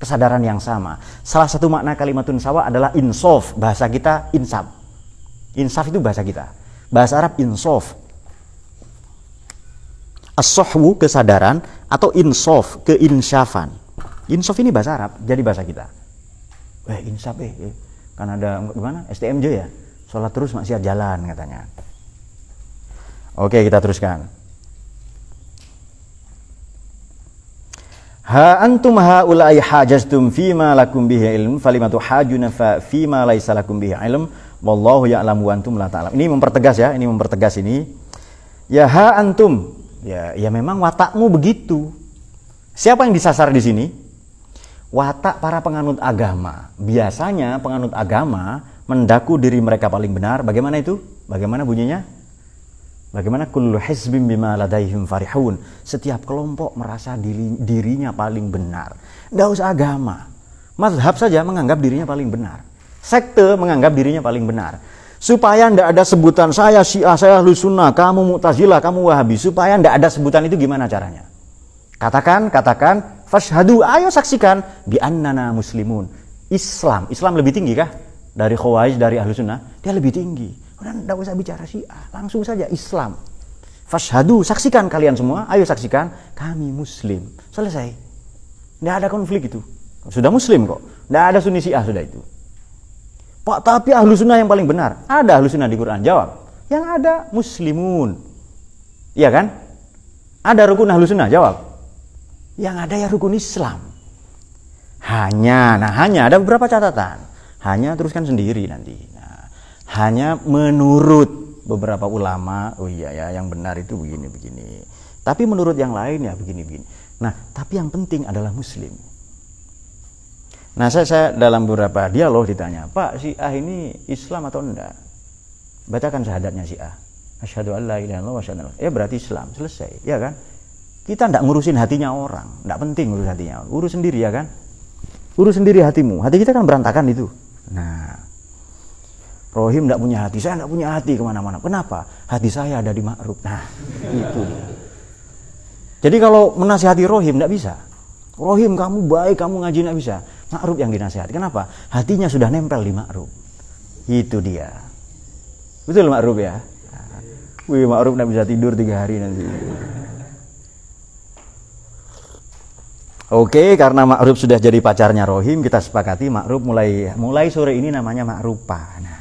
A: Kesadaran yang sama. Salah satu makna kalimatun sawa adalah insaf, bahasa kita insaf. Insaf itu bahasa kita. Bahasa Arab insaf. As-sahwu kesadaran atau insaf keinsyafan. Insaf ini bahasa Arab, jadi bahasa kita. Insaf kan ada gimana? STMJ ya. Sholat terus maksiat jalan katanya. Oke, kita teruskan. Ha antum haula'i hajastum fima lakum bihi ilm falimatu hajuna fima laisa lakum bihi ilm wallahu ya'lamu wa antum la ta'lam. Ini mempertegas ya, ini. Ya ha antum. Ya memang watakmu begitu. Siapa yang disasar di sini? Watak para penganut agama. Biasanya penganut agama mendaku diri mereka paling benar. Bagaimana itu? Bagaimana bunyinya? Bagaimana kullu hizbin bima ladaihim farihun. Setiap kelompok merasa dirinya paling benar. Tidak usah agama. Mazhab saja menganggap dirinya paling benar. Sekte menganggap dirinya paling benar. Supaya tidak ada sebutan saya Syiah, saya Ahlus Sunnah, kamu Mu'tazilah, kamu Wahabi. Supaya tidak ada sebutan itu gimana caranya? Katakan, fashhadu, ayo saksikan bi annana muslimun. Islam lebih tinggi kah dari Khawarij, dari Ahlus Sunnah? Dia lebih tinggi. Udah tidak usah bicara Syiah, langsung saja Islam. Fashhadu, saksikan kalian semua, ayo saksikan kami muslim. Selesai. Tidak ada konflik itu. Sudah muslim kok. Tidak ada Sunni Syiah sudah itu. Pak, tapi Ahlus Sunnah yang paling benar. Ada Ahlus Sunnah di Quran, jawab. Yang ada muslimun. Iya kan? Ada rukun Ahlus Sunnah, jawab. Yang ada ya rukun Islam. Hanya ada beberapa catatan. Hanya teruskan sendiri nanti. Nah, hanya menurut beberapa ulama, oh iya ya yang benar itu begini. Tapi menurut yang lain ya begini. Nah, tapi yang penting adalah muslim. Nah, saya dalam beberapa dialog ditanya, Pak, si A ini Islam atau enggak? Bacakan syahadatnya si A. Asyhadu an la ilaha illallah wa asyhadu anna. Ya berarti Islam, selesai, ya kan? Kita enggak ngurusin hatinya orang, enggak penting ngurus hatinya. Urus sendiri, ya kan? Urus sendiri hatimu. Hati kita kan berantakan itu. Nah, Rohim enggak punya hati, saya enggak punya hati kemana-mana. Kenapa? Hati saya ada di Ma'ruf. Nah, itu dia. Jadi kalau menasihati Rohim enggak bisa. Rohim kamu baik, kamu ngaji enggak bisa. Ma'ruf yang dinasihati. Kenapa? Hatinya sudah nempel di Ma'ruf. Itu dia. Betul Ma'ruf ya? Wih, Ma'ruf enggak bisa tidur 3 hari nanti. Oke, karena Ma'ruf sudah jadi pacarnya Rohim, kita sepakati Ma'ruf mulai sore ini namanya Ma'rupa. Nah.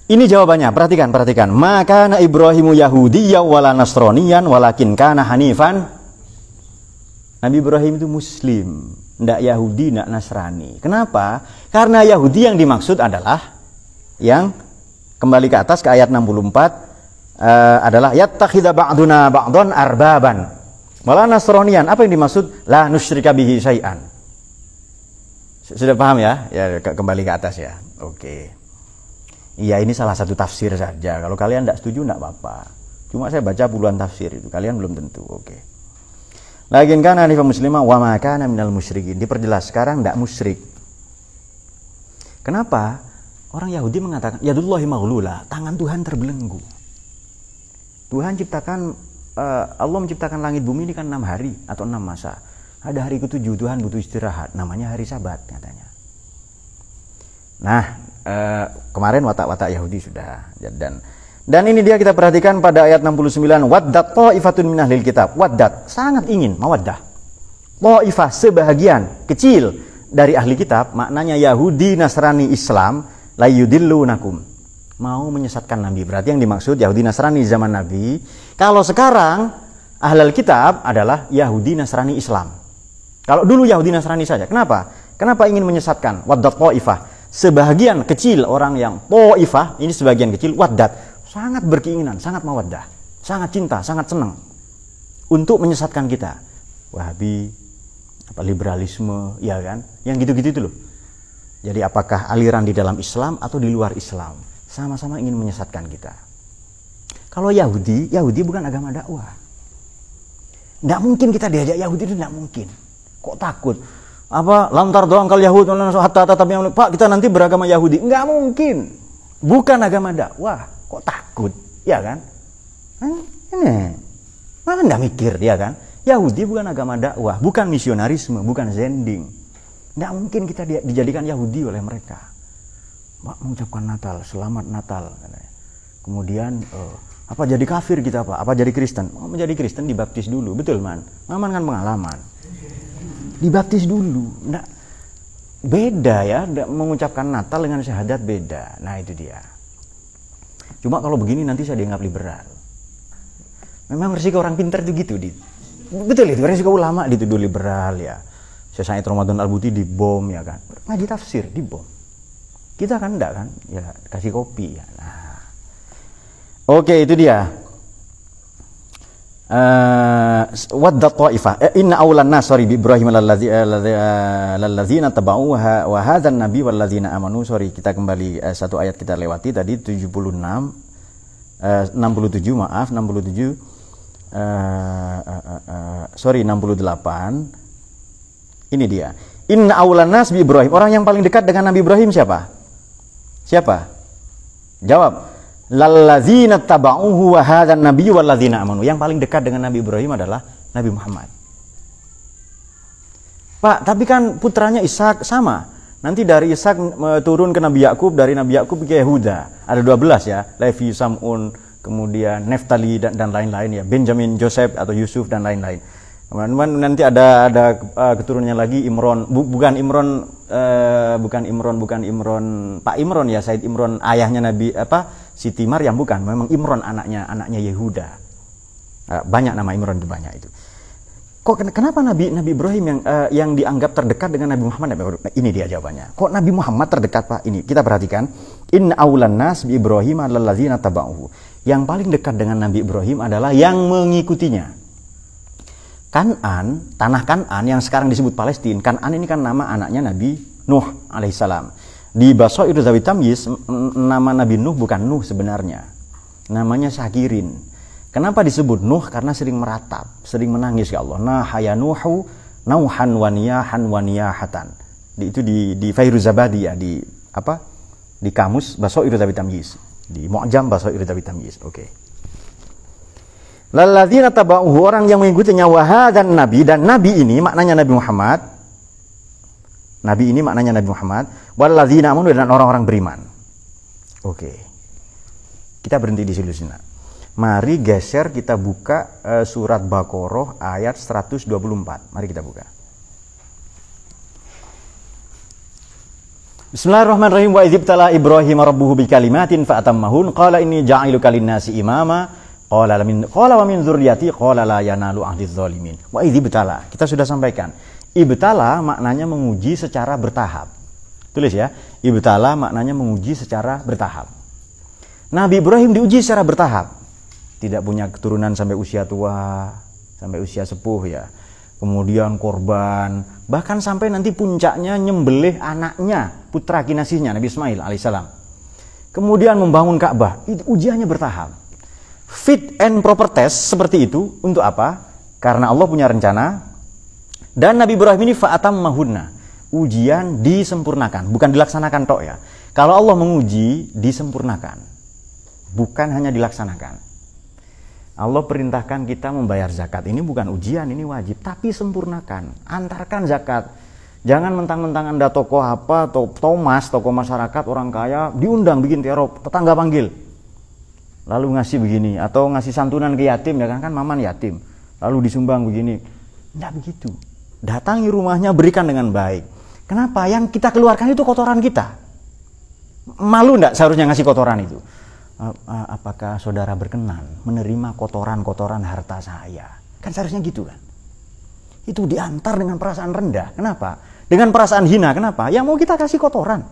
A: Ini jawabannya, perhatikan. Maka na Ibrahimu Yahudiyya wala Nasroniyan walakin kana Hanifan. Nabi Ibrahim itu Muslim, ndak Yahudi, ndak Nasrani. Kenapa? Karena Yahudi yang dimaksud adalah yang kembali ke atas ke ayat 64 adalah yattakhidha ba'duna ba'dhan arbaban. Wala Nasroniyan, apa yang dimaksud? La nusyrika bihi syai'an. Sudah paham ya? Ya kembali ke atas ya. Oke. Iya, ini salah satu tafsir saja. Kalau kalian ndak setuju ndak apa-apa. Cuma saya baca puluhan tafsir itu, kalian belum tentu. Oke. Lakin kana hanifan muslimah wa ma kana minal musyrikin. Diperjelas sekarang tidak musyrik. Kenapa? Orang Yahudi mengatakan yadullahi maghlula, tangan Tuhan terbelenggu. Tuhan ciptakan Allah menciptakan langit bumi ini kan 6 hari atau 6 masa. Ada hari ke-7 Tuhan butuh istirahat, namanya hari Sabat katanya. Nah, kemarin watak-watak Yahudi sudah dan ini dia kita perhatikan pada ayat 69, waddat ta'ifatun min ahlil kitab. Waddat sangat ingin mawaddah. Ta'ifah sebahagian kecil dari ahli kitab, maknanya Yahudi, Nasrani, Islam, la yudillunakum. Mau menyesatkan Nabi. Berarti yang dimaksud Yahudi, Nasrani zaman Nabi. Kalau sekarang ahlul kitab adalah Yahudi, Nasrani, Islam. Kalau dulu Yahudi, Nasrani saja. Kenapa? Kenapa ingin menyesatkan? Waddat ta'ifah. Sebahagian kecil orang yang ta'ifah, ini sebagian kecil, waddat. Sangat berkeinginan, sangat mawaddah, sangat cinta, sangat senang untuk menyesatkan kita. Wahabi, liberalisme, ya kan? Yang gitu-gitu itu loh. Jadi apakah aliran di dalam Islam atau di luar Islam, sama-sama ingin menyesatkan kita. Kalau Yahudi bukan agama dakwah. Nggak mungkin kita diajak Yahudi, itu nggak mungkin. Kok takut? Apa lantar doang kal Yahud, Pak kita nanti beragama Yahudi? Nggak mungkin. Bukan agama dakwah. Kok takut, ya kan? Ini mana nggak mikir, ya kan? Yahudi bukan agama dakwah, bukan misionarisme, bukan zending. Nggak mungkin kita dijadikan Yahudi oleh mereka. Pak mengucapkan Natal, selamat Natal. Kemudian apa jadi kafir kita apa jadi Kristen? Menjadi Kristen dibaptis dulu, betul man? Maman kan pengalaman. Dibaptis dulu, nggak beda ya. Mengucapkan Natal dengan syahadat beda. Nah itu dia. Cuma kalau begini nanti saya dianggap liberal. Memang resiko orang pintar itu gitu. Betul itu, resiko ulama dituduh liberal ya. Syekh Said Ramadan Al-Buti dibom ya kan. Ngaji tafsir dibom. Kita kan enggak kan? Ya kasih kopi ya. Nah. Oke, itu dia. Waddat ta'ifah. Inna awlan nasari bi Ibrahim lalladzina tabau wa hadzan nabi walladzina amanu. Sorry, kita kembali satu ayat kita lewati tadi 67 maaf 67 68. Ini dia. Inna awlan nas bi Ibrahim. Orang yang paling dekat dengan Nabi Ibrahim siapa? Siapa? Jawab. Lalladzina tabauhu wa hadzan nabiyyu walladzina amanu. Yang paling dekat dengan Nabi Ibrahim adalah Nabi Muhammad. Pak, tapi kan putranya Ishak sama. Nanti dari Ishak turun ke Nabi Yakub, dari Nabi Yakub ke Yehuda. Ada 12 ya, Levi, Sam'un, kemudian Neftali dan lain-lain ya, Benjamin, Joseph atau Yusuf dan lain-lain. Teman-teman, nanti ada keturunannya lagi Imron, bukan Imron Pak Imron ya, Said Imron ayahnya Nabi Siti Maryam, bukan, memang Imron anaknya Yehuda. Banyak nama Imron itu, banyak itu. Kok kenapa Nabi Ibrahim yang dianggap terdekat dengan Nabi Muhammad? Ini dia jawabannya. Kok Nabi Muhammad terdekat, Pak? Ini kita perhatikan. Inna awlan nas bi Ibrahim alladzina tabauhu. Yang paling dekat dengan Nabi Ibrahim adalah yang mengikutinya. Kan'an, tanah Kan'an yang sekarang disebut Palestina. Kan'an ini kan nama anaknya Nabi Nuh alaihissalam. Di Basair Dzawi Tamyiz, nama Nabi Nuh bukan Nuh sebenarnya. Namanya Syakirin. Kenapa disebut Nuh? Karena sering meratap, sering menangis ke Allah. Nahaya Nuhu nauhan waniyahan waniyahatan. Itu di Fairuzabadi ya, di kamus Basair Dzawi Tamyiz. Di Mu'jam Basair Dzawi Tamyiz. Oke. Lalladzina tabauhu, orang yang mengikutinya, dan nabi ini maknanya Nabi Muhammad. Nabi ini maknanya Nabi Muhammad. Walladzina amanu, dan orang-orang beriman. Oke. Kita berhenti di sini. Mari geser kita buka surat Baqarah ayat 124. Mari kita buka. Bismillahirrahmanirrahim. Wa idzibtala Ibrahim rabbuhu bikalimatin fa atammahun qala inni ja'iluka lin-nasi imama. Qala wa min dzurriyyati qala la yanalu ahdiz zalimin. Wa idzibtala. Kita sudah sampaikan. Ibtala maknanya menguji secara bertahap. Tulis ya. Ibtala maknanya menguji secara bertahap. Nabi Ibrahim diuji secara bertahap. Tidak punya keturunan sampai usia tua, sampai usia sepuh ya. Kemudian korban, bahkan sampai nanti puncaknya nyembelih anaknya, putra kinasihnya Nabi Ismail alaihissalam. Kemudian membangun Ka'bah. Itu ujiannya bertahap. Fit and proper test seperti itu untuk apa? Karena Allah punya rencana. Dan Nabi Ibrahim ini fa'atammahunna. Ujian disempurnakan, bukan dilaksanakan tok ya. Kalau Allah menguji, disempurnakan. Bukan hanya dilaksanakan. Allah perintahkan kita membayar zakat. Ini bukan ujian, ini wajib, tapi sempurnakan. Antarkan zakat. Jangan mentang-mentang Anda tokoh apa, Thomas, tokoh masyarakat, orang kaya, diundang bikin teror, tetangga panggil. Lalu ngasih begini, atau ngasih santunan ke yatim, ya kan maman yatim, lalu disumbang begini. Tidak begitu. Datangi rumahnya, berikan dengan baik. Kenapa? Yang kita keluarkan itu kotoran kita. Malu enggak seharusnya ngasih kotoran itu? Apakah saudara berkenan menerima kotoran-kotoran harta saya? Kan seharusnya gitu kan. Itu diantar dengan perasaan rendah. Kenapa? Dengan perasaan hina. Kenapa? Yang mau kita kasih kotoran.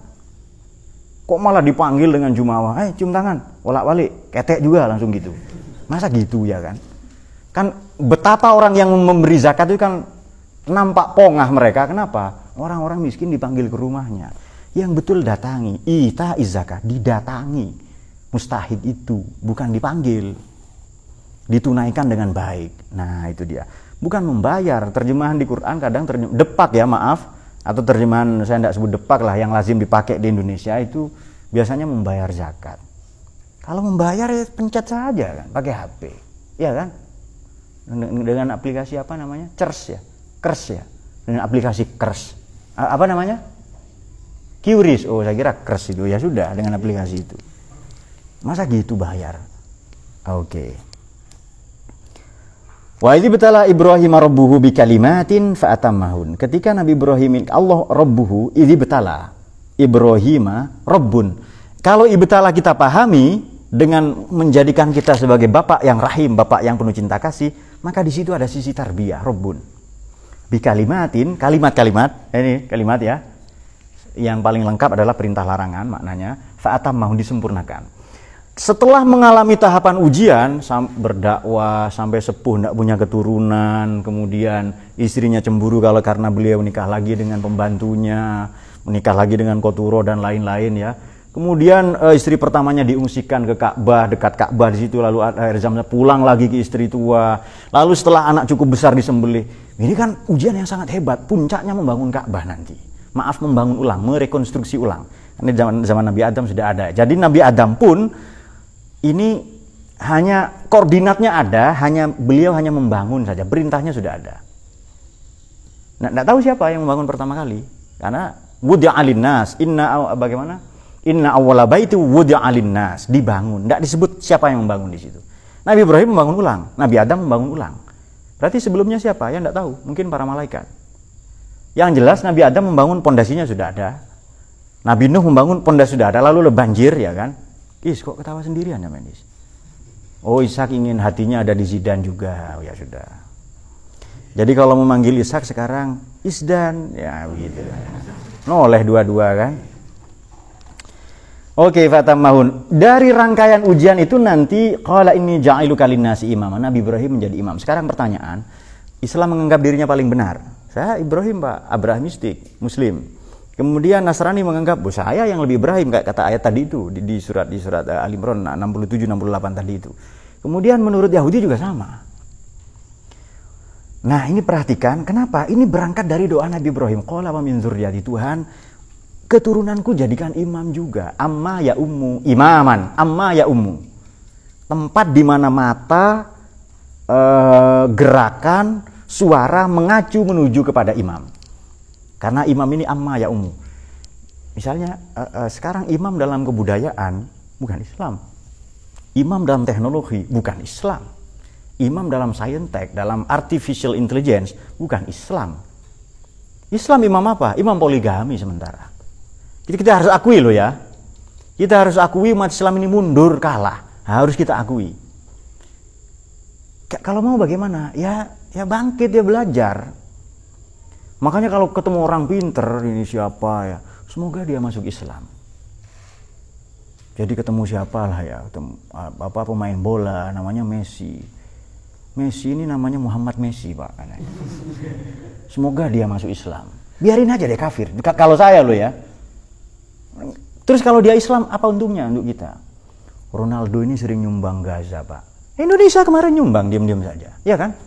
A: Kok malah dipanggil dengan jumawa, cium tangan, wolak-walik, ketek juga langsung gitu. Masa gitu ya kan? Kan betapa orang yang memberi zakat itu kan nampak pongah mereka. Kenapa? Orang-orang miskin dipanggil ke rumahnya. Yang betul datangi, ita zakat, didatangi. Mustahid itu, bukan dipanggil. Ditunaikan dengan baik. Nah itu dia. Bukan membayar. Terjemahan di Quran kadang depak ya, maaf. Atau terjemahan saya tidak sebut depak lah, yang lazim dipakai di Indonesia itu biasanya membayar zakat. Kalau membayar ya pencet saja kan, pakai HP, ya kan? Dengan aplikasi apa namanya? Kers ya, dengan aplikasi Kers. Apa namanya? QRIS. Oh saya kira Kers itu, ya sudah dengan aplikasi itu. Masa gitu bayar? Oke. Wa idz batala Ibrahim rabbuhu bikalimatin fa atammahun. Ketika Nabi Ibrahim, Allah rabbuhu, idz batala Ibrahim rabbun. Kalau ibtala kita pahami dengan menjadikan kita sebagai bapak yang rahim, bapak yang penuh cinta kasih, maka di situ ada sisi tarbiyah, rabbun. Bikalimatin, kalimat-kalimat, ini kalimat ya. Yang paling lengkap adalah perintah larangan, maknanya fa atammahun, disempurnakan. Setelah mengalami tahapan ujian, berdakwah sampai sepuh, tidak punya keturunan, kemudian istrinya cemburu kalau karena beliau menikah lagi dengan pembantunya, menikah lagi dengan koturo dan lain-lain ya. Kemudian istri pertamanya diungsikan ke Ka'bah, dekat Ka'bah di situ, lalu akhir zamannya pulang lagi ke istri tua. Lalu setelah anak cukup besar disembelih. Ini kan ujian yang sangat hebat, puncaknya membangun Ka'bah nanti. Maaf, membangun ulang, merekonstruksi ulang. Ini zaman Nabi Adam sudah ada. Jadi Nabi Adam pun ini hanya koordinatnya ada, beliau hanya membangun saja, perintahnya sudah ada. Nah, tidak tahu siapa yang membangun pertama kali, karena wudi'a linnas, inna awwala baiti wudi'a linnas, dibangun, tidak disebut siapa yang membangun di situ. Nabi Ibrahim membangun ulang, Nabi Adam membangun ulang. Berarti sebelumnya siapa? Yang tidak tahu, mungkin para malaikat. Yang jelas Nabi Adam membangun pondasinya sudah ada, Nabi Nuh membangun pondasi sudah ada, lalu banjir ya kan. Kok ketawa sendirian ya Menis? Oh, Ishak ingin hatinya ada di Zidan juga. Oh ya sudah. Jadi kalau memanggil Ishak sekarang Isdan, ya begitu. Noleh dua-dua kan. Oke, fatammahun. Dari rangkaian ujian itu nanti qala inni ja'iluka lin-nasi imama. Nabi Ibrahim menjadi imam. Sekarang pertanyaan, Islam menganggap dirinya paling benar. Saya Ibrahim Pak, Abrahamistik, Muslim. Kemudian Nasrani menganggap saya yang lebih Ibrahim, kayak kata ayat tadi itu di surat Ali Imran 67-68 tadi itu. Kemudian menurut Yahudi juga sama. Nah ini perhatikan, kenapa? Ini berangkat dari doa Nabi Ibrahim. Qala wa min dzurriyyati, Tuhan, keturunanku jadikan imam juga. Amma ya ummu, imaman. Amma ya ummu. Tempat di mana mata, gerakan, suara mengacu menuju kepada imam. Karena imam ini amma ya ummu. Misalnya sekarang imam dalam kebudayaan bukan Islam. Imam dalam teknologi bukan Islam. Imam dalam saintek, dalam artificial intelligence bukan Islam. Islam imam apa? Imam poligami sementara. Jadi kita harus akui loh ya. Kita harus akui umat Islam ini mundur, kalah. Harus kita akui. Kalau mau bagaimana? Ya bangkit, ya belajar. Makanya kalau ketemu orang pinter, ini siapa ya? Semoga dia masuk Islam. Jadi ketemu siapalah ya? Pemain bola namanya Messi. Messi ini namanya Muhammad Messi Pak. Semoga dia masuk Islam. Biarin aja deh kafir. Kalau saya loh ya. Terus kalau dia Islam, apa untungnya untuk kita? Ronaldo ini sering nyumbang Gaza Pak. Indonesia kemarin nyumbang diam-diam saja, ya kan?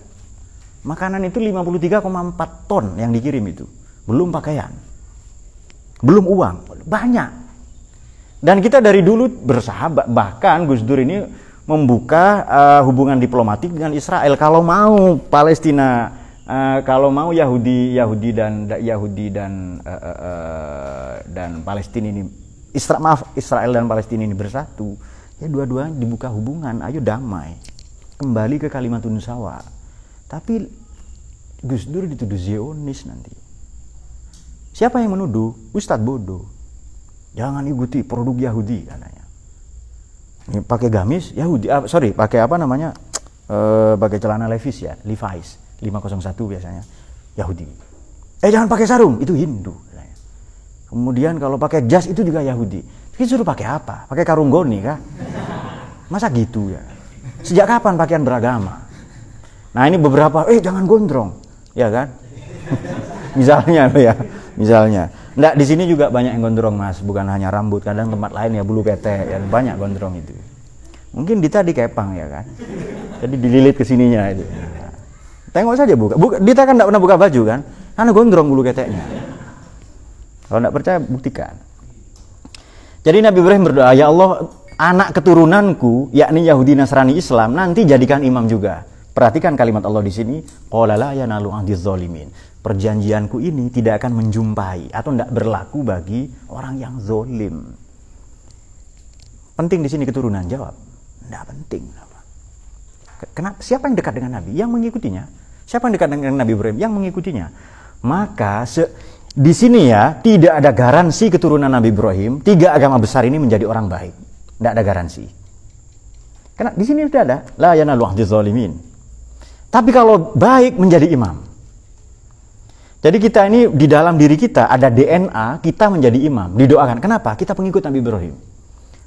A: Makanan itu 53,4 ton yang dikirim itu. Belum pakaian. Belum uang. Banyak. Dan kita dari dulu bersahabat. Bahkan Gus Dur ini membuka hubungan diplomatik dengan Israel. Kalau mau Palestina, kalau mau Yahudi dan Palestina ini, Israel dan Palestina ini bersatu, ya dua-duanya dibuka hubungan, ayo damai, kembali ke Kalimatun Sawa. Tapi Gus Dur dituduh Zionis nanti. Siapa yang menuduh? Ustadz bodoh. Jangan ikuti produk Yahudi katanya. Ini pakai gamis Yahudi, pakai apa namanya? Pakai celana Levi's ya, Levi's 501 biasanya Yahudi. Jangan pakai sarung, itu Hindu katanya. Kemudian kalau pakai jas itu juga Yahudi. Kita suruh pakai apa? Pakai karung goni kah? Masa gitu ya? Sejak kapan pakaian beragama? Nah ini beberapa, jangan gondrong, ya kan? Misalnya lo ya, misalnya. Nggak, di sini juga banyak yang gondrong Mas, bukan hanya rambut, kadang tempat lain ya bulu ketek, ya banyak gondrong itu. Mungkin Dita dikepang ya kan, jadi dililit ke sininya itu. Tengok saja buka. Dita kan nggak pernah buka baju kan, karena gondrong bulu keteknya. Kalau nggak percaya buktikan. Jadi Nabi Ibrahim berdoa, ya Allah, anak keturunanku, yakni Yahudi, Nasrani, Islam, nanti jadikan imam juga. Perhatikan kalimat Allah di sini, qala la yanalu ahdiz zalimin. Perjanjianku ini tidak akan menjumpai atau tidak berlaku bagi orang yang zolim. Penting di sini keturunan, jawab. Tidak penting. Kenapa? Siapa yang dekat dengan Nabi? Yang mengikutinya. Siapa yang dekat dengan Nabi Ibrahim? Yang mengikutinya. Maka di sini ya tidak ada garansi keturunan Nabi Ibrahim. 3 agama besar ini menjadi orang baik. Tidak ada garansi. Karena di sini sudah ada la yanalu ahdiz zalimin. Tapi kalau baik menjadi imam. Jadi kita ini di dalam diri kita ada DNA, kita menjadi imam, didoakan. Kenapa? Kita pengikut Nabi Ibrahim.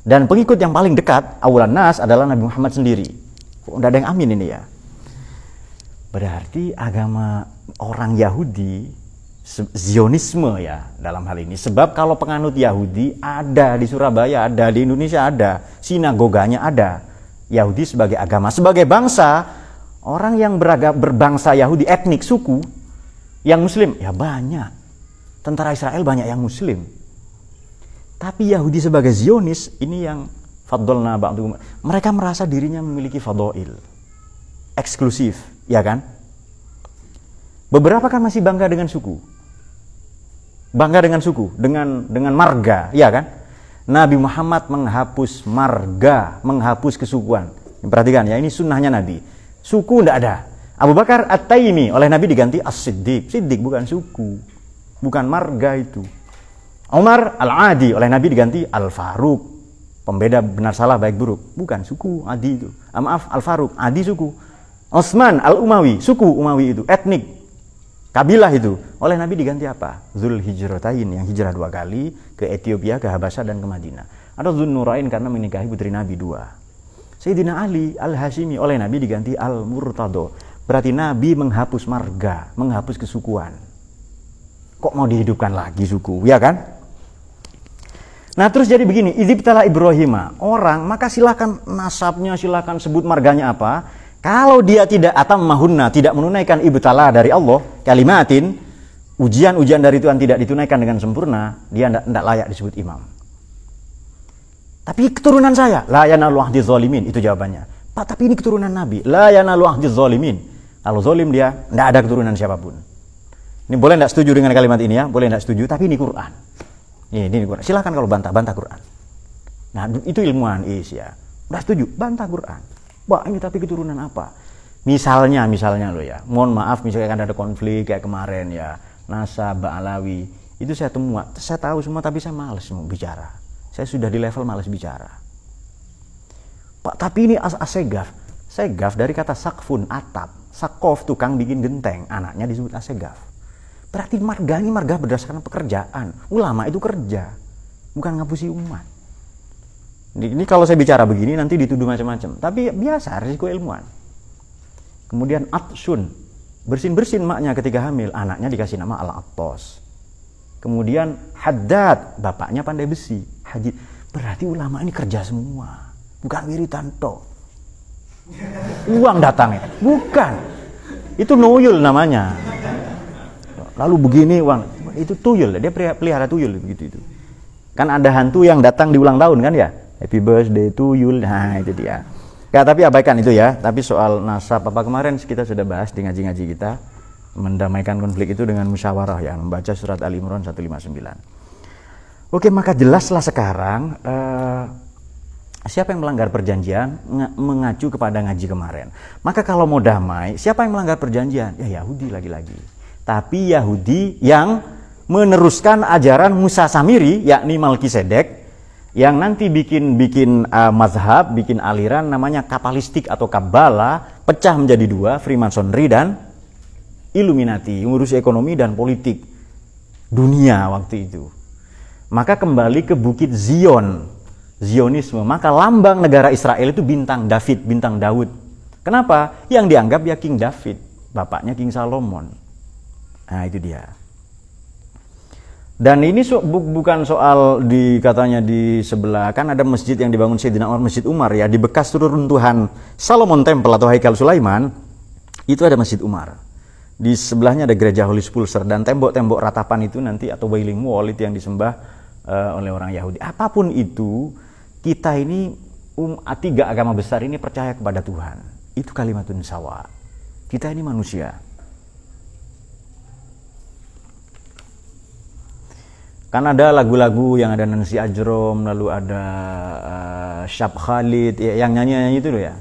A: Dan pengikut yang paling dekat, awalan nas, adalah Nabi Muhammad sendiri. Udah ada yang amin ini ya. Berarti agama orang Yahudi, Zionisme ya dalam hal ini. Sebab kalau penganut Yahudi ada di Surabaya, ada di Indonesia, ada. Sinagoganya ada. Yahudi sebagai agama, sebagai bangsa, orang yang berbangsa Yahudi, etnik, suku, yang Muslim, ya banyak. Tentara Israel banyak yang Muslim. Tapi Yahudi sebagai Zionis, ini yang faddalna ba'dhum. Mereka merasa dirinya memiliki fadail. Eksklusif, ya kan? Beberapa kan masih bangga dengan suku. Bangga dengan suku, dengan marga, ya kan? Nabi Muhammad menghapus marga, menghapus kesukuan. Perhatikan ya, ini sunnahnya Nabi. Suku tidak ada. Abu Bakar At-Taimi oleh Nabi diganti As-Siddiq. Siddiq bukan suku, bukan marga itu. Umar Al-Adi oleh Nabi diganti Al-Faruq, pembeda benar salah baik buruk. Bukan suku Adi itu. Maaf, Al-Faruq, Adi suku. Utsman Al-Umawi, suku Umawi itu, etnik, kabilah itu. Oleh Nabi diganti apa? Dzulhijratain, yang hijrah 2 kali ke Ethiopia, ke Habasyah dan ke Madinah. Atau Dzunnurain karena menikahi putri Nabi 2. Sayyidina Ali Al-Hashimi oleh Nabi diganti Al-Murtado. Berarti Nabi menghapus marga, menghapus kesukuan. Kok mau dihidupkan lagi suku, ya kan? Nah terus jadi begini, idzibtala Ibrahim, orang maka silakan nasabnya, silakan sebut marganya apa. Kalau dia tidak atammahunna, tidak menunaikan ibtala dari Allah, kalimatin, ujian-ujian dari Tuhan tidak ditunaikan dengan sempurna, dia tidak layak disebut imam. Tapi keturunan saya, la yanalu ahdi zalimin, itu jawabannya. Pak, tapi ini keturunan Nabi, la yanalu ahdi zalimin. Kalau zalim dia, tidak ada keturunan siapapun. Ini boleh tidak setuju dengan kalimat ini ya, boleh tidak setuju, tapi ini Quran. Ini Quran. Silakan kalau bantah Quran. Nah itu ilmuwan ya. Udah setuju, bantah Quran. Wah ini tapi keturunan apa? Misalnya lo ya, mohon maaf misalnya kan ada konflik kayak kemarin ya, Nasab, Ba'alawi, itu saya tahu semua tapi saya malas mau bicara. Saya sudah di level malas bicara. Pak tapi ini asegaf. Segaf dari kata sakfun, atap. Sakof, tukang bikin genteng, anaknya disebut asegaf. Berarti marga ini marga berdasarkan pekerjaan. Ulama itu kerja, bukan ngapusi umat. Ini kalau saya bicara begini nanti dituduh macam-macam. Tapi biasa, risiko ilmuwan. Kemudian atsun, bersin-bersin maknya ketika hamil, anaknya dikasih nama Al-Attos. Kemudian haddad, bapaknya pandai besi. Hajid, berarti ulama ini kerja semua, bukan wiritan toh. Uang datangnya, bukan. Itu nuyul namanya. Lalu begini uang, itu tuyul, dia pelihara tuyul begitu itu. Kan ada hantu yang datang di ulang tahun kan ya, happy birthday tuyul, nah itu dia. Ya tapi abaikan itu ya. Tapi soal nasab apa kemarin kita sudah bahas di ngaji-ngaji kita, mendamaikan konflik itu dengan musyawarah ya, membaca surat Ali Imran 159. Oke, maka jelaslah sekarang siapa yang melanggar perjanjian mengacu kepada ngaji kemarin. Maka kalau mau damai, siapa yang melanggar perjanjian? Ya Yahudi lagi-lagi. Tapi Yahudi yang meneruskan ajaran Musa Samiri, yakni Malkisedek, yang nanti bikin mazhab, bikin aliran namanya Kapalistik atau Kabbalah, pecah menjadi dua, Freemasonry dan Illuminati, ngurusi ekonomi dan politik dunia waktu itu. Maka kembali ke Bukit Zion, Zionisme, maka lambang negara Israel itu bintang David, bintang Daud. Kenapa? Yang dianggap ya King David, bapaknya King Solomon. Nah itu dia. Dan ini bukan soal katanya di sebelah, kan ada masjid yang dibangun Sayyidina Umar, Masjid Umar ya, di bekas runtuhan Solomon Temple atau Haikal Sulaiman, itu ada Masjid Umar. Di sebelahnya ada gereja Holy Sepulchre, dan tembok-tembok ratapan itu nanti atau Wailing Wall itu yang disembah oleh orang Yahudi. Apapun itu, kita ini tiga agama besar ini percaya kepada Tuhan. Itu kalimatun sawa. Kita ini manusia. Kan ada lagu-lagu yang ada Nancy Ajrom, lalu ada Syab Khalid, ya, yang nyanyi itu loh ya.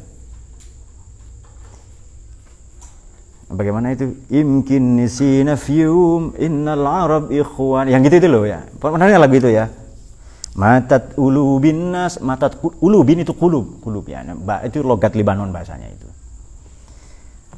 A: Bagaimana itu? Imkin nisina fiyum innal arab ikhwan. Yang gitu itu loh ya. Pernah dengar lagu itu ya? Matat ulubin nas, matat ulubin itu kulub ya. Itu logat Libanon bahasanya itu.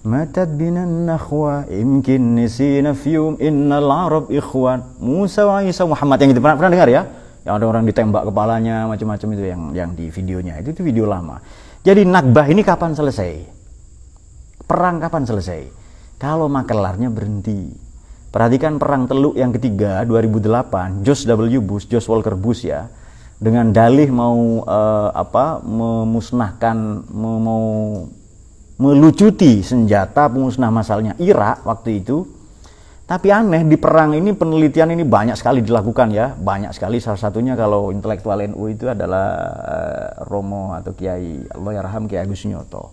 A: Matat binan nakhwa imkin nisina fiyum innal arab ikhwan. Musa wa Isa Muhammad, yang itu pernah dengar ya? Yang ada orang ditembak kepalanya macam-macam itu yang di videonya. Itu video lama. Jadi Nakbah ini kapan selesai? Perang kapan selesai? Kalau makelarnya berhenti. Perhatikan perang Teluk yang ketiga 2008, George Walker Bush ya, dengan dalih mau memusnahkan, mau melucuti senjata pemusnah massalnya Irak waktu itu. Tapi aneh, di perang ini penelitian ini banyak sekali dilakukan ya, banyak sekali. Salah satunya kalau intelektual NU itu adalah Romo atau Kiai Allahyarham Kiai Agus Nyoto.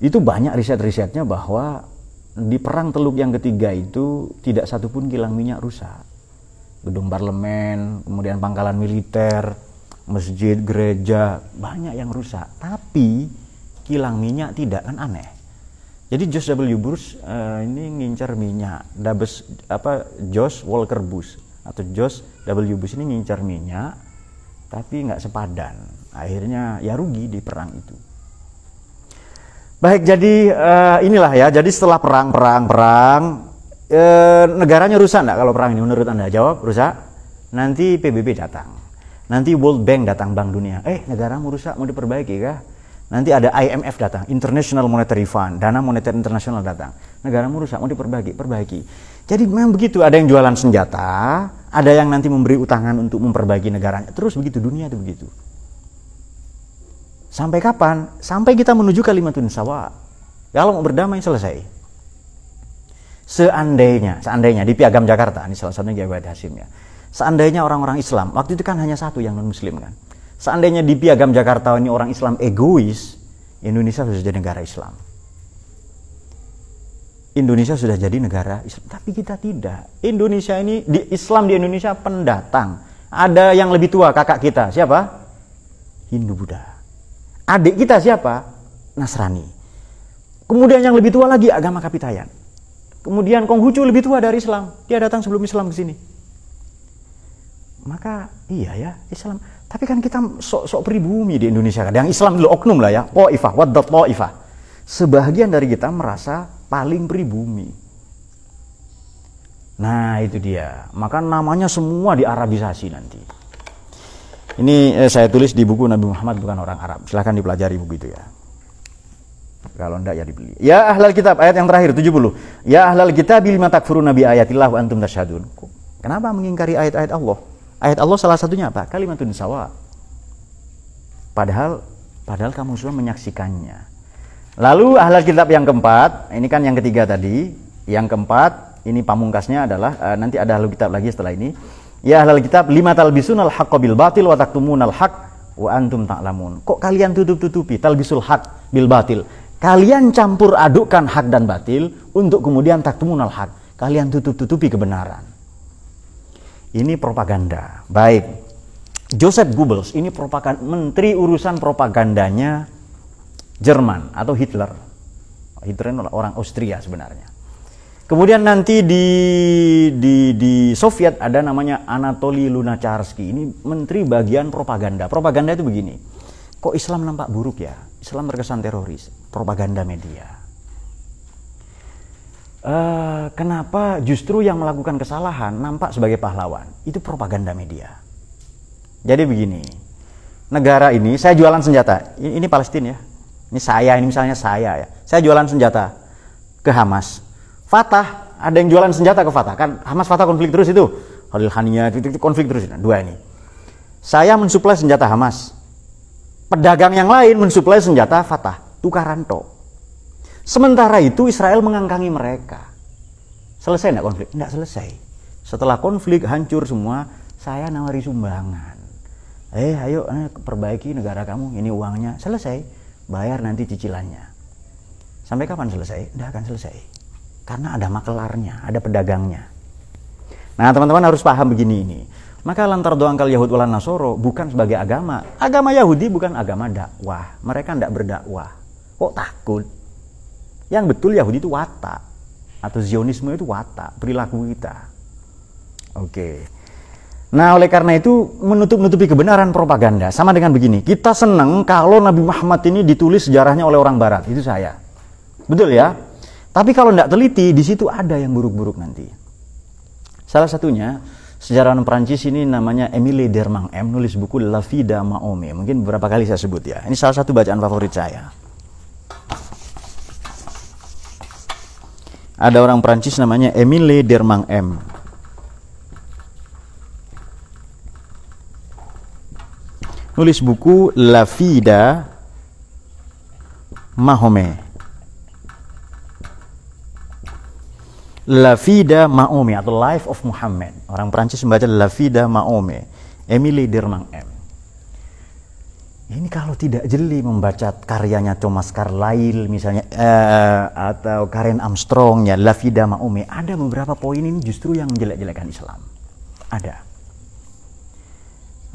A: Itu banyak riset-risetnya bahwa di perang Teluk yang ketiga itu tidak satupun kilang minyak rusak. Gedung parlemen, kemudian pangkalan militer, masjid, gereja, banyak yang rusak. Tapi kilang minyak tidak, kan aneh. Jadi George W. Bush ini ngincar minyak. George Walker Bush atau George W. Bush ini ngincar minyak, tapi nggak sepadan. Akhirnya ya rugi di perang itu. Baik, jadi inilah ya. Jadi setelah perang, negaranya rusak nggak kalau perang ini menurut Anda? Jawab, rusak. Nanti PBB datang. Nanti World Bank datang, Bank Dunia. Negaramu rusak, mau diperbaiki kah? Nanti ada IMF datang, International Monetary Fund, dana moneter internasional datang. Negaramu rusak, mau perbaiki. Jadi memang begitu, ada yang jualan senjata, ada yang nanti memberi utangan untuk memperbaiki negaranya. Terus begitu, dunia itu begitu. Sampai kapan? Sampai kita menuju kalimatun sawa. Kalau mau berdamai selesai. Seandainya di Piagam Jakarta, ini salah satunya Kiai Wahid Hasyim ya. Seandainya orang-orang Islam, waktu itu kan hanya satu yang non-muslim kan. Seandainya di Piagam Jakarta ini orang Islam egois, Indonesia sudah jadi negara Islam. Indonesia sudah jadi negara Islam, tapi kita tidak. Indonesia ini, Islam di Indonesia pendatang. Ada yang lebih tua, kakak kita, siapa? Hindu Buddha. Adik kita siapa? Nasrani. Kemudian yang lebih tua lagi agama Kapitayan. Kemudian Konghucu lebih tua dari Islam, dia datang sebelum Islam ke sini. Maka iya ya, Islam. Tapi kan kita sok pribumi di Indonesia kan. Yang Islam dulu oknum lah ya, Ta'ifah, waddat Ta'ifah. Sebahagian dari kita merasa paling pribumi. Nah itu dia. Maka namanya semua diarabisasi nanti. Ini saya tulis di buku Nabi Muhammad bukan orang Arab. Silahkan dipelajari buku itu ya. Kalau enggak ya dibeli. Ya ahlal kitab, ayat yang terakhir 70. Ya ahlal kitab lima takfuruna bi ayatillah wa antum tasyhadun. Kenapa mengingkari ayat-ayat Allah? Ayat Allah salah satunya apa? Kalimatun sawa. Padahal kamu sudah menyaksikannya. Lalu ahlal kitab yang keempat, ini kan yang ketiga tadi. Yang keempat, ini pamungkasnya adalah nanti ada ahlul kitab lagi setelah ini. Ya ahlal kitab lima talbisunal haqqa bil batil wa taktumunal haqq wa antum ta'lamun. Kok kalian tutup-tutupi talbisul haqq bil batil? Kalian campur adukkan hak dan batil untuk kemudian taktumunal haqq. Kalian tutup-tutupi kebenaran. Ini propaganda. Baik. Joseph Goebbels ini menteri urusan propagandanya Jerman atau Hitler. Hitler adalah orang Austria sebenarnya. Kemudian nanti di Soviet ada namanya Anatoly Lunacharsky. Ini menteri bagian propaganda. Propaganda itu begini. Kok Islam nampak buruk ya? Islam terkesan teroris. Propaganda media. Kenapa justru yang melakukan kesalahan nampak sebagai pahlawan? Itu propaganda media. Jadi begini. Negara ini, saya jualan senjata. Ini Palestina ya. Ini misalnya saya ya. Saya jualan senjata ke Hamas. Fatah, ada yang jualan senjata ke Fatah. Kan Hamas Fatah konflik terus itu. Khalil Haniyah itu konflik terus. Dua ini. Saya mensuplai senjata Hamas. Pedagang yang lain mensuplai senjata Fatah. Tukaran tok. Sementara itu Israel mengangkangi mereka. Selesai enggak konflik? Enggak selesai. Setelah konflik hancur semua, saya nawari sumbangan. Ayo perbaiki negara kamu, ini uangnya. Selesai. Bayar nanti cicilannya. Sampai kapan selesai? Tidak akan selesai. Karena ada makelarnya, ada pedagangnya. Nah teman-teman harus paham begini ini. Maka lantar doangkal Yahud walan Nasoro bukan sebagai agama. Agama Yahudi bukan agama dakwah. Mereka tidak berdakwah. Kok takut? Yang betul Yahudi itu watak. Atau Zionisme itu watak, perilaku kita. Oke. Nah oleh karena itu menutup-nutupi kebenaran propaganda. Sama dengan begini, kita senang kalau Nabi Muhammad ini ditulis sejarahnya oleh orang barat. Itu saya. Betul ya? Tapi kalau tidak teliti, di situ ada yang buruk-buruk nanti. Salah satunya, sejarawan Perancis ini namanya Émile Dermang M, nulis buku La Vie de Mahomet. Mungkin beberapa kali saya sebut ya. Ini salah satu bacaan favorit saya. Ada orang Perancis namanya Émile Dermang M. Nulis buku La Vie de Mahomet. La Vie de Mahomet atau Life of Muhammad. Orang Perancis membaca La Vie de Mahomet. Émile Dermang M. Ini kalau tidak jeli membaca karyanya Thomas Carlyle misalnya atau Karen Armstrong ya La Vie de Mahomet, ada beberapa poin ini justru yang menjelek-jelekan Islam. Ada.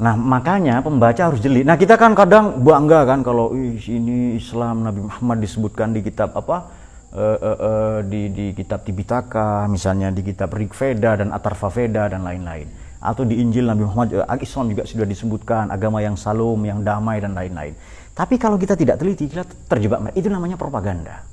A: Nah makanya pembaca harus jeli. Nah kita kan kadang bangga kan kalau ini Islam Nabi Muhammad disebutkan di kitab apa di kitab Tipitaka misalnya, di kitab Rig Veda dan Atharva Veda dan lain-lain, atau di Injil Nabi Muhammad Islam juga sudah disebutkan agama yang salom, yang damai dan lain-lain. Tapi kalau kita tidak teliti kita terjebak. Itu namanya propaganda.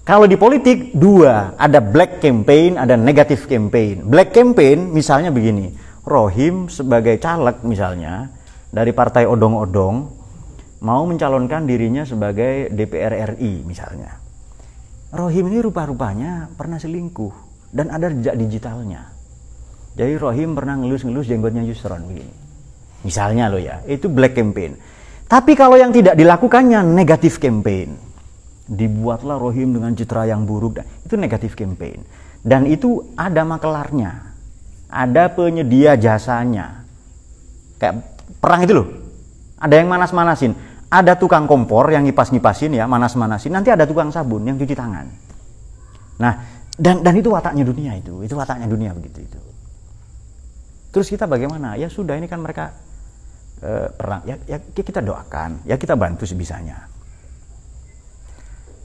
A: Kalau di politik dua, ada black campaign, ada negative campaign. Black campaign misalnya begini, Rohim sebagai caleg misalnya dari partai odong-odong mau mencalonkan dirinya sebagai DPR RI misalnya. Rohim ini rupa-rupanya pernah selingkuh dan ada jejak digitalnya. Jadi Rohim pernah ngelus-ngelus jenggotnya Yusron begini. Misalnya loh ya, itu black campaign. Tapi kalau yang tidak dilakukannya negatif campaign. Dibuatlah Rohim dengan citra yang buruk, itu negatif campaign. Dan itu ada makelarnya. Ada penyedia jasanya. Kayak perang itu loh. Ada yang manas-manasin. Ada tukang kompor yang ngipas-ngipasin ya, manas-manasin. Nanti ada tukang sabun yang cuci tangan. Nah, dan itu wataknya dunia itu. Itu wataknya dunia begitu itu. Terus kita bagaimana? Ya sudah, ini kan mereka perang. Ya kita doakan, ya kita bantu sebisanya.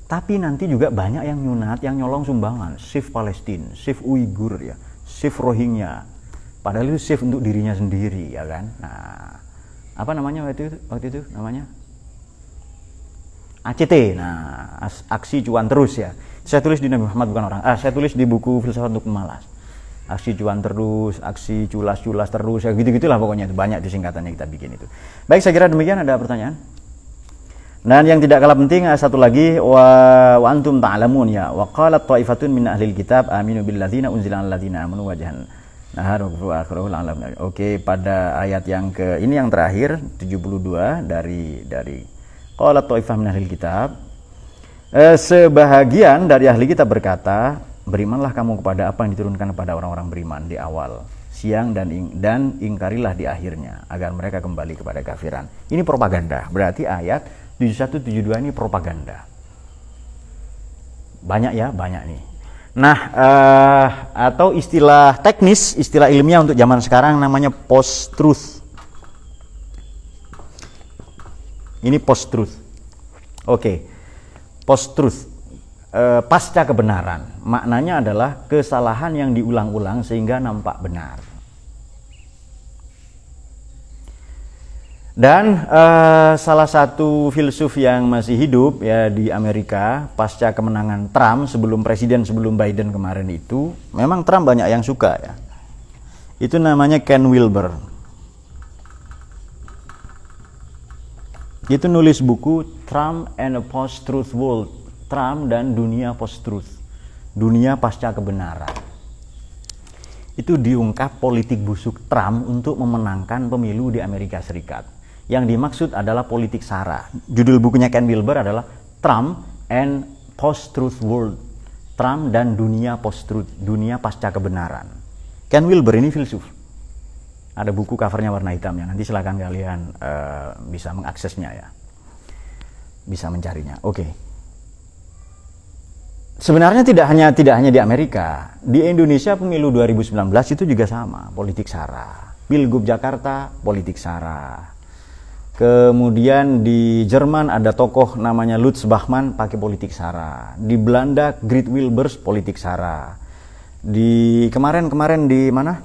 A: Tapi nanti juga banyak yang nyunat, yang nyolong sumbangan. Save Palestina, save Uighur ya, save Rohingya. Padahal itu save untuk dirinya sendiri ya kan. Nah, apa namanya waktu itu namanya? ACT. Nah, aksi cuan terus ya. Saya tulis di Nabi Muhammad bukan orang. Saya tulis di buku Filsafat untuk Pemalas. Aksi cuan terus, aksi culas-culas terus, ya gitu-gitulah pokoknya itu banyak di singkatannya kita bikin itu. Baik, saya kira demikian. Ada pertanyaan? Dan yang tidak kalah penting satu lagi, wa antum ta'lamun ya, wa qalat ta'ifatun min ahlil kitab aminu billadzina unzila 'alal ladzina amanu wajhan nahar wa akhiruhu la'alam. Oke, pada ayat yang ini yang terakhir 72 dari qalat ta'ifah min ahlil kitab, sebahagian dari ahli kitab berkata, berimanlah kamu kepada apa yang diturunkan kepada orang-orang beriman di awal siang dan ingkarilah di akhirnya agar mereka kembali kepada kafiran. Ini propaganda. Berarti ayat 71-72 ini propaganda. Banyak ya, banyak nih. Nah, atau istilah teknis, istilah ilmiah untuk zaman sekarang namanya post-truth. Ini post-truth. Oke. Post-truth. Pasca kebenaran, maknanya adalah kesalahan yang diulang-ulang sehingga nampak benar. Dan salah satu filsuf yang masih hidup ya di Amerika pasca kemenangan Trump sebelum Biden kemarin itu, memang Trump banyak yang suka ya. Itu namanya Ken Wilber. Itu nulis buku Trump and a Post-Truth World. Trump dan dunia post-truth, dunia pasca kebenaran. Itu diungkap politik busuk Trump untuk memenangkan pemilu di Amerika Serikat. Yang dimaksud adalah politik sara. Judul bukunya Ken Wilber adalah Trump and Post-Truth World. Trump dan dunia post-truth, dunia pasca kebenaran. Ken Wilber ini filsuf. Ada buku covernya warna hitam ya. Nanti silakan kalian bisa mengaksesnya ya. Bisa mencarinya. Oke. Sebenarnya tidak hanya di Amerika, di Indonesia pemilu 2019 itu juga sama, politik sara. Pilgub Jakarta, politik sara. Kemudian di Jerman ada tokoh namanya Lutz Bachmann pakai politik sara. Di Belanda Geert Wilders politik sara. Di kemarin di mana?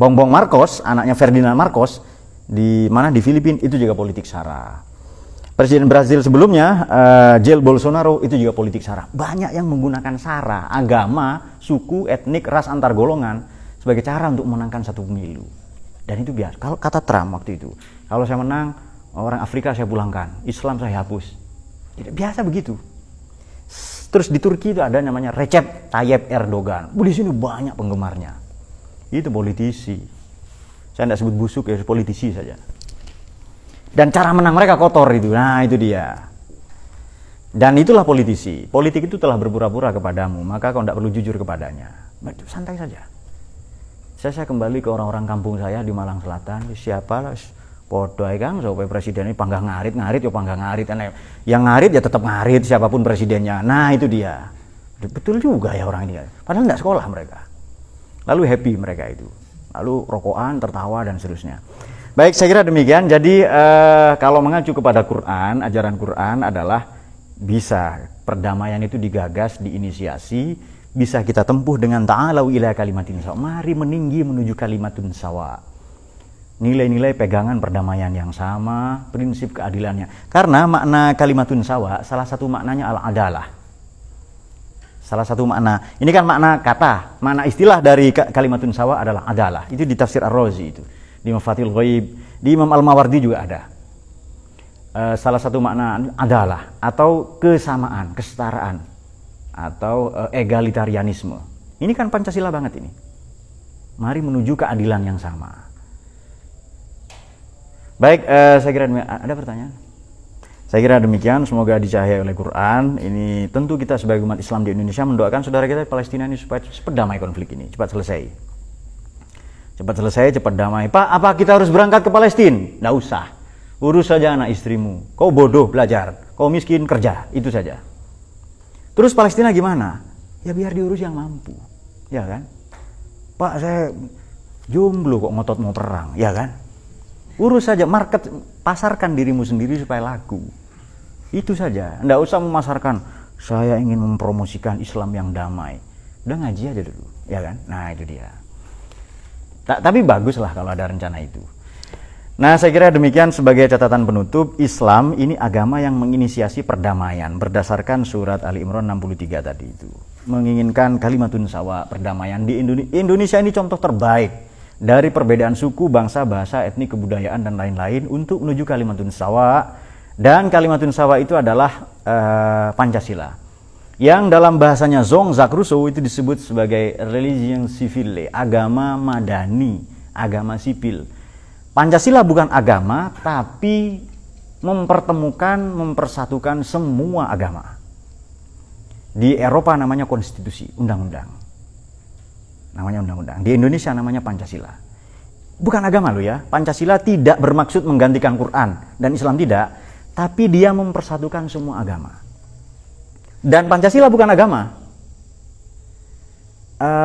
A: Bongbong Marcos, anaknya Ferdinand Marcos di mana di Filipina itu juga politik sara. Presiden Brazil sebelumnya, Jair Bolsonaro itu juga politik sara. Banyak yang menggunakan sara, agama, suku, etnik, ras antar golongan sebagai cara untuk memenangkan satu pemilu. Dan itu biasa. Kalau kata Trump waktu itu, kalau saya menang, orang Afrika saya pulangkan, Islam saya hapus. Biasa begitu. Terus di Turki itu ada namanya Recep Tayyip Erdogan. Di sini banyak penggemarnya. Itu politisi. Saya tidak sebut busuk ya, politisi saja. Dan cara menang mereka kotor itu. Nah, itu dia. Dan itulah politisi. Politik itu telah berpura-pura kepadamu, maka kau tidak perlu jujur kepadanya. Santai saja. Saya kembali ke orang-orang kampung saya di Malang Selatan. Siapa lah? Podo kang supaya presiden ini panggah ngarit ya panggah ngarit. Yang ngarit ya tetap ngarit siapapun presidennya. Nah, itu dia. Betul juga ya orang ini. Padahal tidak sekolah mereka. Lalu happy mereka itu. Lalu rokokan, tertawa dan seterusnya. Baik, saya kira demikian. Jadi kalau mengacu kepada Quran, ajaran Quran adalah bisa perdamaian itu digagas, diinisiasi, bisa kita tempuh dengan ta'alau ila kalimatin sawa. Mari meninggi menuju kalimatun sawa. Nilai-nilai pegangan perdamaian yang sama, prinsip keadilannya. Karena makna kalimatun sawa, salah satu maknanya al-adalah. Salah satu makna. Ini kan makna kata, makna istilah dari kalimatun sawa adalah adalah. Itu di tafsir Ar-Razi itu. Di Mafatihul Ghaib, Di Imam Al-Mawardi juga ada. Salah satu makna adalah atau kesamaan, kesetaraan atau egalitarianisme. Ini kan Pancasila banget ini. Mari menuju keadilan yang sama. Baik, saya kira ada pertanyaan. Saya kira demikian, semoga dicahayai oleh Quran. Ini tentu kita sebagai umat Islam di Indonesia mendoakan saudara kita di Palestina ini supaya cepat damai konflik ini, cepat selesai. Cepat selesai, cepat damai. Pak, apa kita harus berangkat ke Palestina? Nggak usah. Urus saja anak istrimu. Kau bodoh, belajar. Kau miskin, kerja. Itu saja. Terus Palestina gimana? Ya biar diurus yang mampu. Ya kan? Pak, saya jomblo kok ngotot mau perang. Ya kan? Urus saja, market, pasarkan dirimu sendiri supaya laku. Itu saja. Nggak usah memasarkan, saya ingin mempromosikan Islam yang damai. Udah ngaji aja dulu. Ya kan? Nah, itu dia. Tapi baguslah kalau ada rencana itu. Nah, saya kira demikian sebagai catatan penutup. Islam ini agama yang menginisiasi perdamaian berdasarkan surat Ali Imran 63 tadi itu. Menginginkan kalimatun sawa, perdamaian. Di Indonesia ini contoh terbaik dari perbedaan suku, bangsa, bahasa, etnik, kebudayaan dan lain-lain untuk menuju kalimatun sawa. Dan kalimatun sawa itu adalah Pancasila. Yang dalam bahasanya Jean-Jacques Rousseau itu disebut sebagai religion civile, agama madani, agama sipil. Pancasila bukan agama, tapi mempertemukan, mempersatukan semua agama. Di Eropa namanya konstitusi, undang-undang. Namanya undang-undang. Di Indonesia namanya Pancasila. Bukan agama loh ya. Pancasila tidak bermaksud menggantikan Quran dan Islam tidak, tapi dia mempersatukan semua agama. Dan Pancasila bukan agama.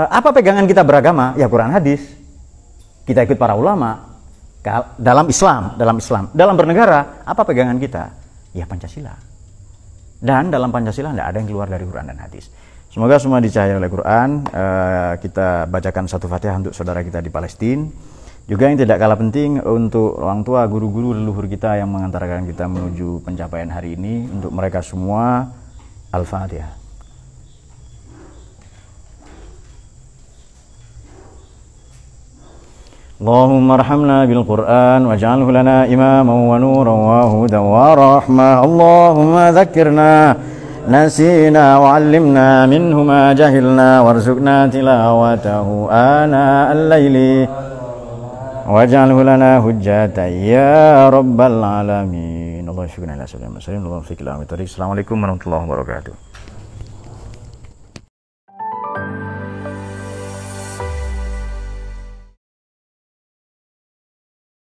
A: Apa pegangan kita beragama? Ya Quran hadis. Kita ikut para ulama. Dalam Islam. Dalam bernegara, apa pegangan kita? Ya Pancasila. Dan dalam Pancasila tidak ada yang keluar dari Quran dan hadis. Semoga semua dicahayai oleh Quran. Kita bacakan satu Fatihah untuk saudara kita di Palestina. Juga yang tidak kalah penting untuk orang tua, guru-guru, leluhur kita yang mengantarkan kita menuju pencapaian hari ini. Untuk mereka semua, Al-Fatihah. Allahumma arhamna bil Qur'an waj'alhu lana imaman wa nuran wa hudan wa rahmah. Allahumma dhakkirna nasina wa 'allimna minhu ma jahilna warzuqna tilawatahu ana al-laili waj'alhu lana hujjatan ya rabbal alamin. Assalamualaikum warahmatullahi wabarakatuh.